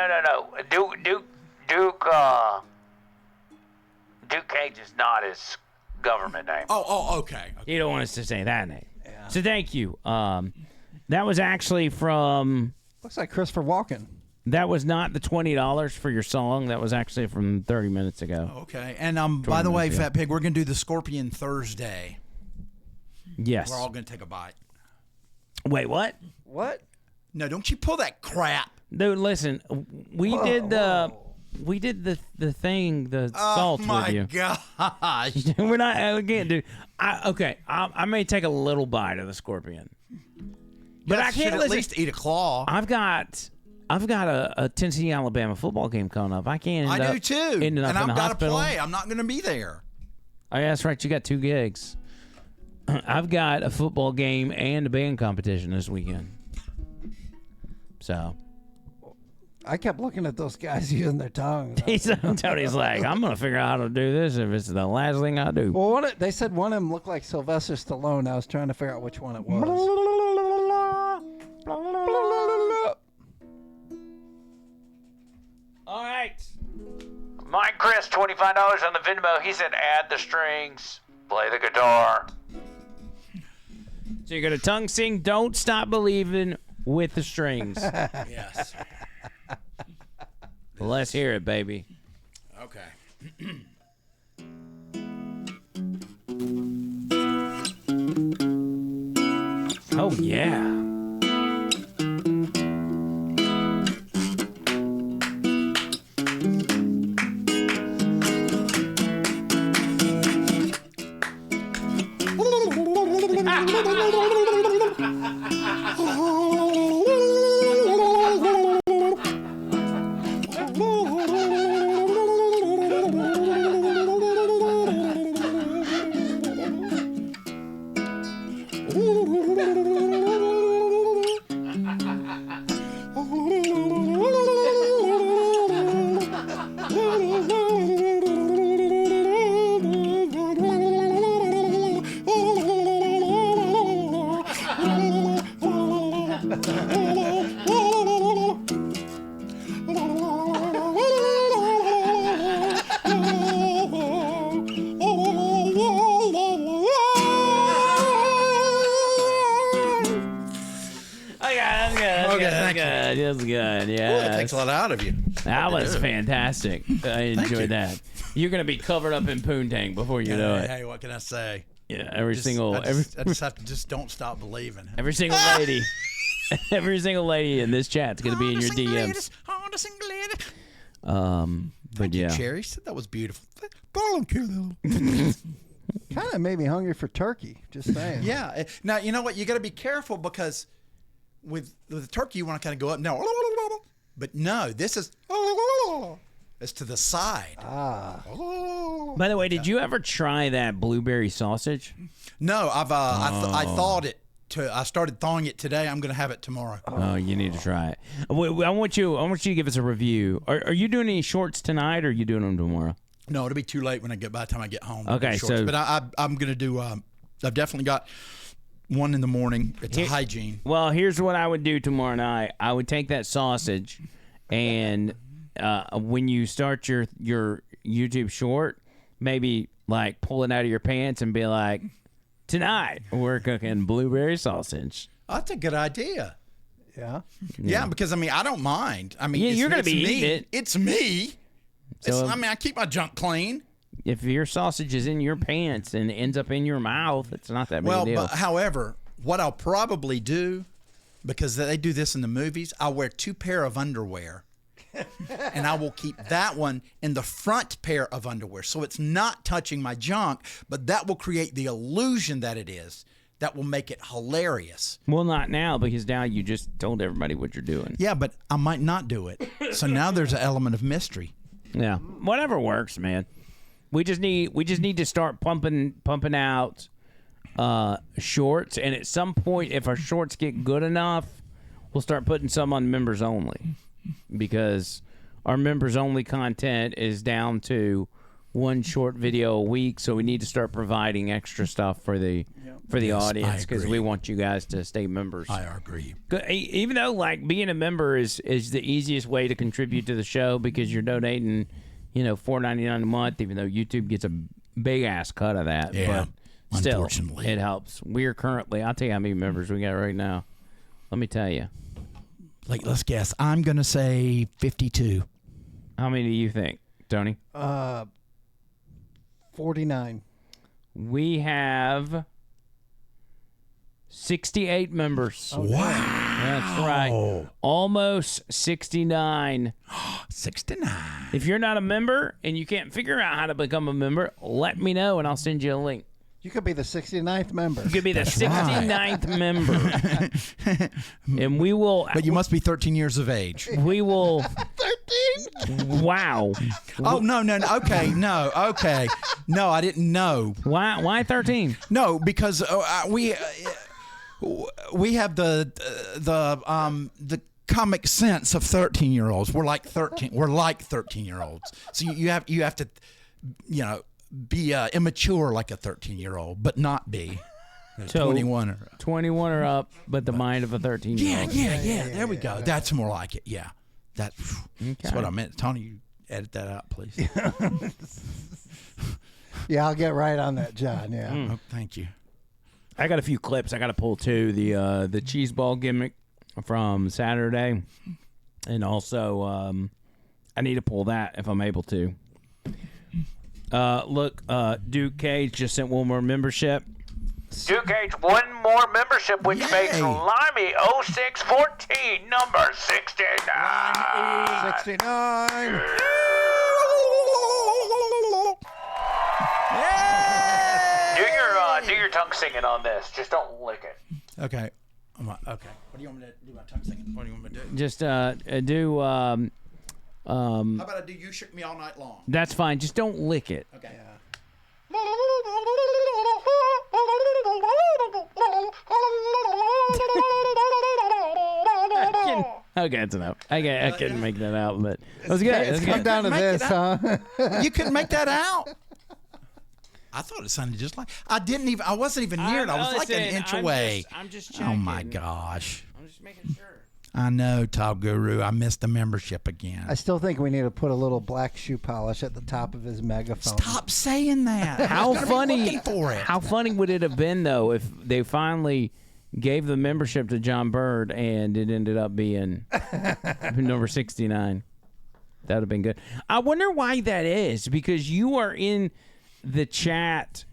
Duke Cage is not his government name. Oh, okay. You don't want us to say that name. Yeah. So thank you. That was actually from... Looks like Christopher Walken. That was not the $20 for your song. That was actually from 30 minutes ago. Okay. And by the way, Fat Pig, we're going to do the Scorpion Thursday. Yes. We're all going to take a bite. Wait, what? What? No, don't you pull that crap. Dude, listen. We did the thing, the salt with you. Oh, my gosh. We're not, again, dude. I may take a little bite of the Scorpion. But I can't at least eat a claw. I've got a Tennessee Alabama football game coming up. I can't. I do too. And I've got to play. I'm not going to be there. Oh, yeah, that's right. You got 2 gigs. I've got a football game and a band competition this weekend. So. I kept looking at those guys using their tongue. Tony's like, I'm going to figure out how to do this if it's the last thing I do. Well, they said one of them looked like Sylvester Stallone. I was trying to figure out which one it was. All right. Mike Chris, $25 on the Venmo. He said add the strings, play the guitar. So you're going to tongue sing Don't Stop Believing with the strings. Yes. Let's hear it, baby. Okay. Oh, yeah. That's good. Yeah, it takes a lot out of you. That was fantastic. I enjoyed that. You're gonna be covered up in poontang before you know it. Hey, what can I say? Yeah, I just have to just don't stop believing. Every single lady, every single lady in this chat's gonna be in your DMs. But yeah, Cherry said that was beautiful. Kind of made me hungry for turkey. Just saying. Yeah. Now you know what? You got to be careful because with the turkey you want to kind of go up. No, but no, this is it's to the side. By the way, did you ever try that blueberry sausage? No, I thawed it. I started thawing it today. I'm going to have it tomorrow. Oh, you need to try it. I want you to give us a review. Are you doing any shorts tonight, or are you doing them tomorrow? No, it'll be too late by the time I get home. Okay, so but I'm going to do. I've definitely got one in the morning. It's a hygiene. Well, here's what I would do tomorrow night. I would take that sausage, and when you start your YouTube short, maybe like pull it out of your pants and be like, tonight we're cooking blueberry sausage. That's a good idea. Yeah. Yeah, because I don't mind. You're gonna be eating it. It's me. So, I keep my junk clean. If your sausage is in your pants and ends up in your mouth, it's not that big a deal. But however, what I'll probably do, because they do this in the movies, I'll wear 2 pair of underwear. And I will keep that one in the front pair of underwear. So it's not touching my junk, but that will create the illusion that it is. That will make it hilarious. Well, not now, because now you just told everybody what you're doing. Yeah, but I might not do it. So now there's an element of mystery. Yeah. Whatever works, man. We just need to start pumping out shorts, and at some point, if our shorts get good enough, we'll start putting some on members only. Because our members only content is down to 1 short video a week, so we need to start providing extra stuff for the audience, because we want you guys to stay members. I agree. Even though being a member is the easiest way to contribute to the show, because you're donating $4.99 a month, even though YouTube gets a big ass cut of that. Yeah, but still, unfortunately, it helps. We're currently, I'll tell you how many members we got right now. Let me tell you. Let's guess. I'm going to say 52. How many do you think, Tony? 49. We have 68 members. Wow. That's right. Almost 69. 69. If you're not a member and you can't figure out how to become a member, let me know and I'll send you a link. You could be the 69th member. You could be the 69th member. And we will... But you must be 13 years of age. We will... 13? Wow. Oh, no. Okay, no. Okay. No, I didn't know. Why 13? No, because we have the comic sense of 13-year-olds. We're like 13. We're like 13-year-olds. So you have to, be immature like a 13-year-old, but not be 21 or 21 or up, but the mind of a 13-year-old. Yeah. There we go. That's more like it. Yeah, that's what I meant. Tony, you edit that out, please. Yeah, I'll get right on that, John. Yeah. Oh, thank you. I got a few clips I got to pull too. The cheese ball gimmick from Saturday, and also I need to pull that if I'm able to. Look, Duke Cage just sent 1 more membership. Duke Cage, 1 more membership, which makes Limey 0614 number 69. 69. Do your tongue singing on this. Just don't lick it. Okay. Okay. What do you want me to do? My tongue singing. What do you want me to do? Just do. How about I do You Shook Me All Night Long? That's fine. Just don't lick it. Okay. Okay, that's enough. I couldn't make that out, but it was good. It's come down to this, huh? You couldn't make that out. I thought it sounded just like I wasn't even near it. I was like an inch away. I'm just checking. Oh my gosh. I'm just making sure. I know, Tall Guru. I missed the membership again. I still think we need to put a little black shoe polish at the top of his megaphone. Stop saying that. How funny? Looking for it. How funny would it have been though if they finally gave the membership to John Bird and it ended up being number 69? That would have been good. I wonder why that is, because you are in the chat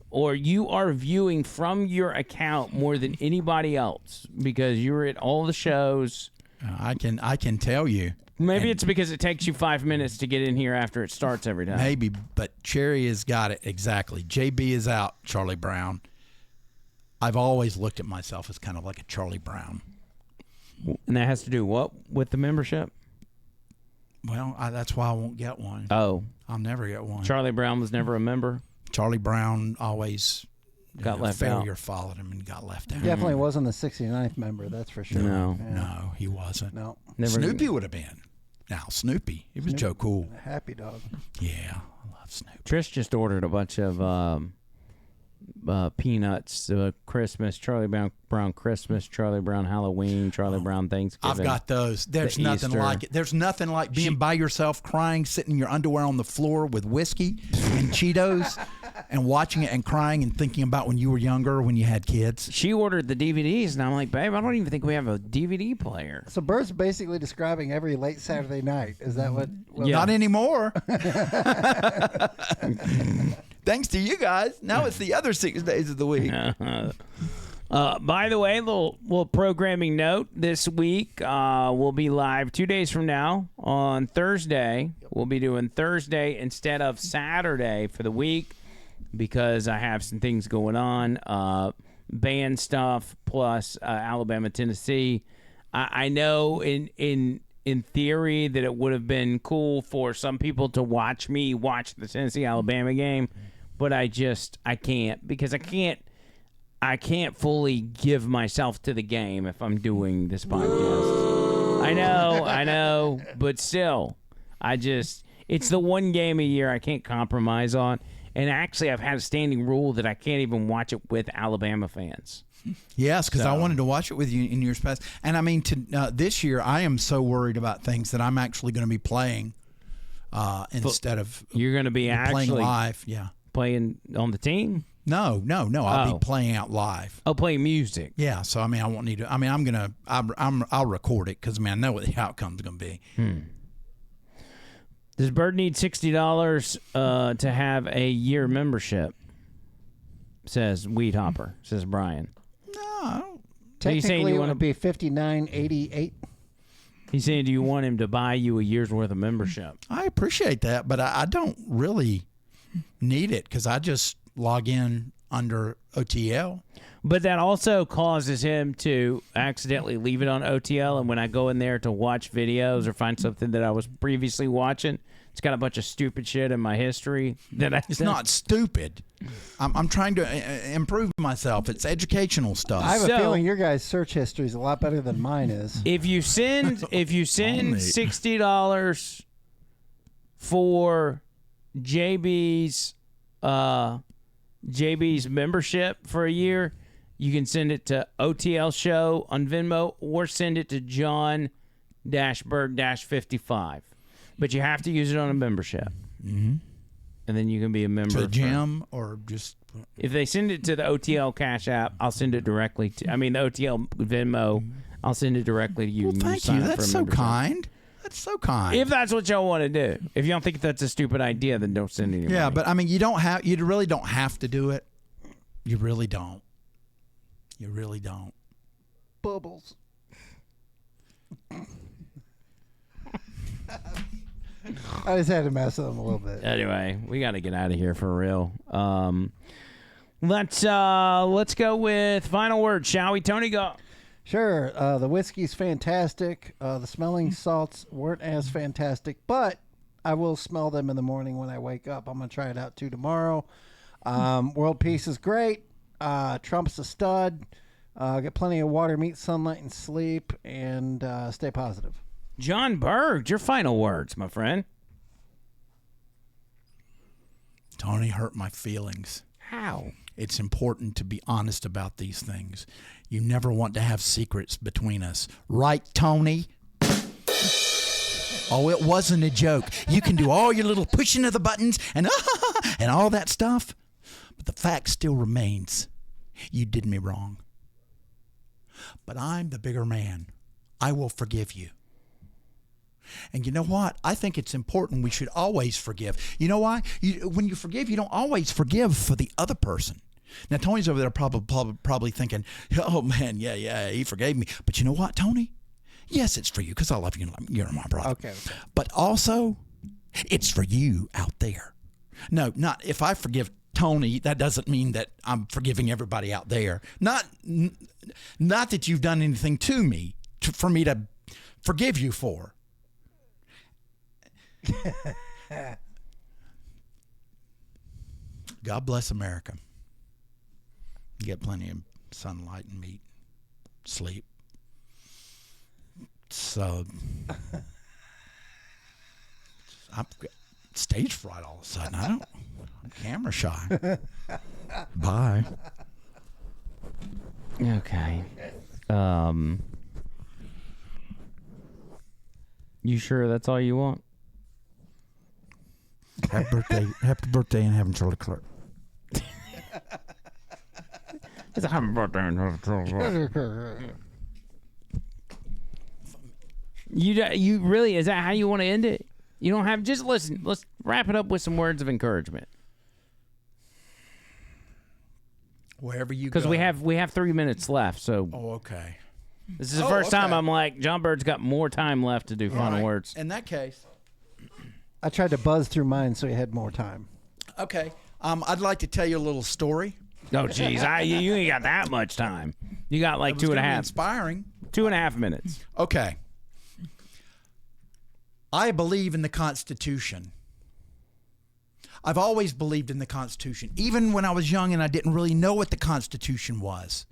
or you are viewing from your account more than anybody else because you're at all the shows. I can tell you. Maybe it's because it takes you 5 minutes to get in here after it starts every time. Maybe, but Cherry has got it exactly. JB is out, Charlie Brown. I've always looked at myself as kind of like a Charlie Brown. And that has to do what with the membership? Well, that's why I won't get one. Oh. I'll never get one. Charlie Brown was never a member? Charlie Brown always got left failure out. Followed him and got left out. Definitely wasn't the 69th member, that's for sure. No. Yeah. No, he wasn't. No. Snoopy would have been. Now, Snoopy. It was Joe Cool. Happy dog. Yeah, I love Snoopy. Trish just ordered a bunch of peanuts, Christmas, Charlie Brown Christmas, Charlie Brown Halloween, Charlie Brown Thanksgiving. I've got those. There's nothing Easter. like it. There's nothing like being by yourself, crying, sitting in your underwear on the floor with whiskey and Cheetos and watching it and crying and thinking about when you were younger, when you had kids. She ordered the DVDs, and I'm like, babe, I don't even think we have a DVD player. So Bert's basically describing every late Saturday night. Is that what? Not anymore. Thanks to you guys. Now it's the other 6 days of the week. By the way, little programming note. This week we'll be live 2 days from now on Thursday. We'll be doing Thursday instead of Saturday for the week because I have some things going on. Band stuff plus Alabama, Tennessee. I know in theory that it would have been cool for some people to watch me watch the Tennessee-Alabama game, but I can't because I can't fully give myself to the game if I'm doing this podcast. I know, but still, it's the one game a year I can't compromise on. And actually, I've had a standing rule that I can't even watch it with Alabama fans. Yes, because I wanted to watch it with you in years past. And I mean, this year, I am so worried about things that I'm actually going to be playing instead of you're going to be playing actually live. Yeah, playing on the team. No. I'll be playing out live. Oh, playing music. Yeah. So I mean, I won't need to. I mean, I'll record it because I know what the outcome's going to be. Does Bird need $60 to have a year membership? Says Weed Hopper. Says Brian. No. Technically, it would be $59.88. He's saying, do you want him to buy you a year's worth of membership? I appreciate that, but I don't really need it because I just log in under OTL. But that also causes him to accidentally leave it on OTL, and when I go in there to watch videos or find something that I was previously watching, it's got a bunch of stupid shit in my history that It's not stupid. I'm trying to improve myself. It's educational stuff. I have a feeling your guys' search history is a lot better than mine is. If you send $60 for JB's membership for a year, you can send it to OTL Show on Venmo or send it to John-Bird-55. But you have to use it on a membership. Mm-hmm. And then you can be a member. To the gym or just... If they send it to the OTL Cash App, I'll send it directly to... I mean, the OTL Venmo, I'll send it directly to you. Well, thank you. That's so kind. That's so kind. If that's what y'all want to do. If you don't think that's a stupid idea, then don't send any money. But I mean, you really don't have to do it. You really don't. You really don't. Bubbles. I just had to mess with them a little bit. Anyway, we got to get out of here for real. Let's go with final word, shall we? Tony, go. Sure, the whiskey's fantastic. The smelling salts weren't as fantastic, but I will smell them in the morning when I wake up. I'm going to try it out too tomorrow. World Peace is great. Trump's a stud. Get plenty of water, meat, sunlight, and sleep, and stay positive. John Berg, your final words, my friend. Tony hurt my feelings. How? It's important to be honest about these things. You never want to have secrets between us. Right, Tony? Oh, it wasn't a joke. You can do all your little pushing of the buttons and and all that stuff, but the fact still remains. You did me wrong. But I'm the bigger man. I will forgive you. And you know what? I think it's important we should always forgive. You know why? When you forgive, you don't always forgive for the other person. Now, Tony's over there probably thinking, oh, man, yeah, he forgave me. But you know what, Tony? Yes, it's for you because I love you. You're my brother. Okay. But also, it's for you out there. No, not if I forgive Tony, that doesn't mean that I'm forgiving everybody out there. Not that you've done anything to me for me to forgive you for. God bless America. You get plenty of sunlight and meat, sleep. So I'm stage fright all of a sudden. I'm camera shy. Bye. Okay. You sure that's all you want? Happy birthday, and having Charlie Clark. It's a happy birthday and having Charlie Clark. You really, is that how you want to end it? You don't have, just listen, let's wrap it up with some words of encouragement. Wherever you go. Because we have 3 minutes left, so. Oh, okay. This is the first time I'm like, John Bird's got more time left to do final words. In that case. I tried to buzz through mine so he had more time. Okay. I'd like to tell you a little story. Oh, geez. You ain't got that much time. You got like 2.5. Inspiring. 2.5 minutes. Okay. I believe in the Constitution. I've always believed in the Constitution. Even when I was young and I didn't really know what the Constitution was.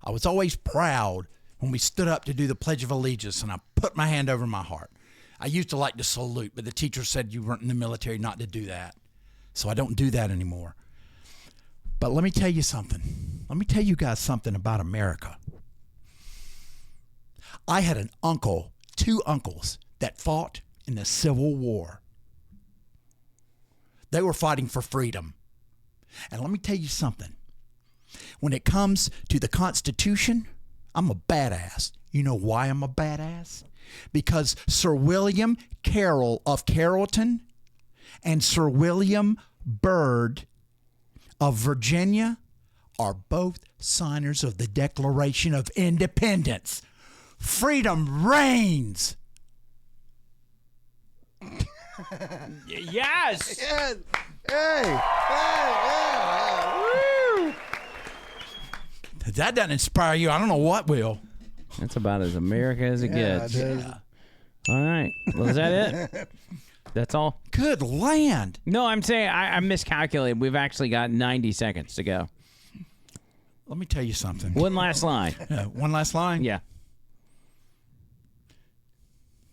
I was always proud when we stood up to do the Pledge of Allegiance and I put my hand over my heart. I used to like to salute, but the teacher said you weren't in the military not to do that. So I don't do that anymore. But let me tell you something. Let me tell you guys something about America. I had an uncle, 2 uncles, that fought in the Civil War. They were fighting for freedom. And let me tell you something. When it comes to the Constitution, I'm a badass. You know why I'm a badass? Because Sir William Carroll of Carrollton and Sir William Byrd of Virginia are both signers of the Declaration of Independence. Freedom reigns. Yes. Yes. Hey. Woo. If that doesn't inspire you, I don't know what will. That's about as America as it gets. Yeah. All right. Well, is that it? That's all? Good land. No, I'm saying I miscalculated. We've actually got 90 seconds to go. Let me tell you something. One last line. One last line? Yeah.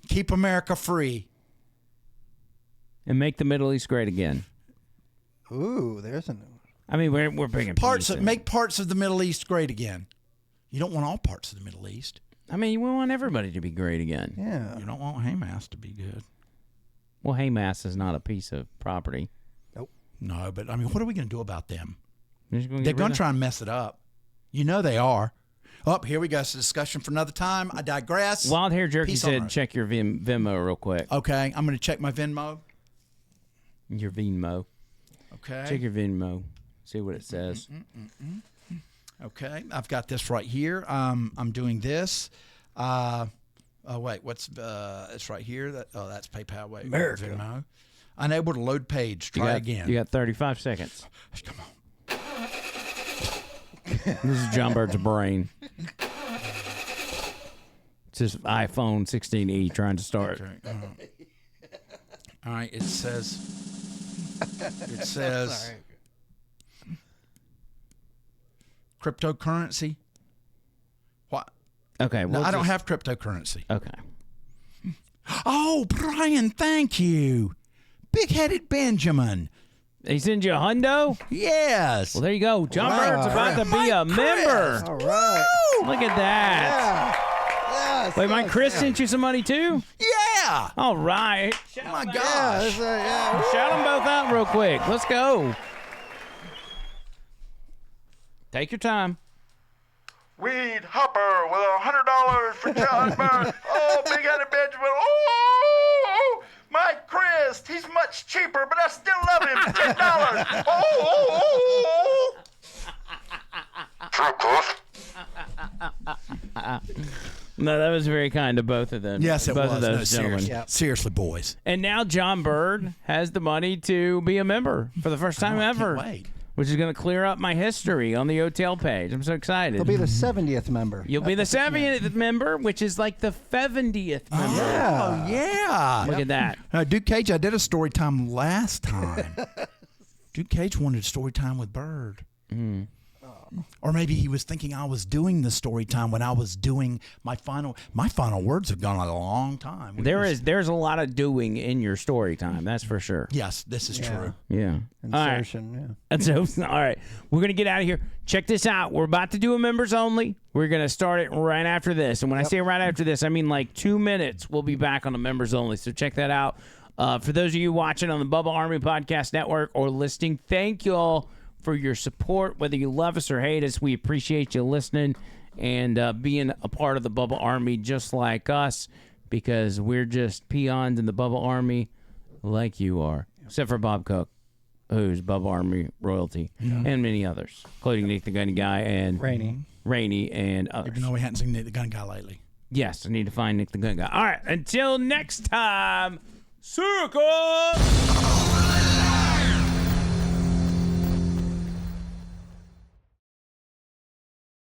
Keep America free. And make the Middle East great again. Ooh, there's a new one. I mean, we're bringing make parts of the Middle East great again. You don't want all parts of the Middle East. I mean, we want everybody to be great again. Yeah. You don't want Hamas to be good. Well, Hamas is not a piece of property. Nope. No, but I mean, what are we going to do about them? They're going to try and mess it up. You know they are. Oh, here we go. It's a discussion for another time. I digress. Wild Hair Jerky said check your Venmo real quick. Okay, I'm going to check my Venmo. Your Venmo. Okay. Check your Venmo. See what it says. Okay, I've got this right here. I'm doing this. Wait, what's it's right here. That's PayPal. Wait, America. Venmo. Unable to load page. Try again. You got 35 seconds. Come on. This is John Bird's brain. this iPhone 16e trying to start. Okay. All right. It says. Cryptocurrency. What? Okay. No, I don't have cryptocurrency. Okay. Oh, Brian, thank you. Big-headed Benjamin. They send you a hundo? Yes. Well, there you go. John Bird's about to be a member. All right. Look at that. Yes. Wait, Mike Chris sent you some money too? Yeah. All right. Oh, my gosh. Shout them both out real quick. Let's go. Take your time. Weed Hopper with $100 for John Bird. Oh, big-headed Benjamin. Oh, Mike Christ. He's much cheaper, but I still love him. $10. Oh. No, that was very kind of both of them. Yes, it both was. of those gentlemen. Seriously. Seriously, boys. And now John Bird has the money to be a member for the first time ever. Can't wait. Which is going to clear up my history on the hotel page. I'm so excited. He'll be the 70th member. You'll be the 70th member, which is like the 70th member. Oh, yeah. Look at that. Duke Cage, I did a story time last time. Duke Cage wanted story time with Bird. Mm. Or maybe he was thinking I was doing the story time when I was doing my final words have gone a long time. There's a lot of doing in your story time, that's for sure. Yes, this is true. Yeah. Insertion, All right. We're going to get out of here. Check this out. We're about to do a members only. We're going to start it right after this. And when I say right after this, I mean like 2 minutes. We'll be back on the members only. So check that out. For those of you watching on the Bubba Army Podcast Network or listening, thank you all for your support. Whether you love us or hate us, we appreciate you listening and being a part of the Bubba Army just like us, because we're just peons in the Bubba Army like you are. Except for Bob Cook, who's Bubba Army royalty, and many others, including Nick the Gun Guy and Rainey and others. Even though we hadn't seen Nick the Gun Guy lately. Yes, I need to find Nick the Gun Guy. All right, until next time, circle!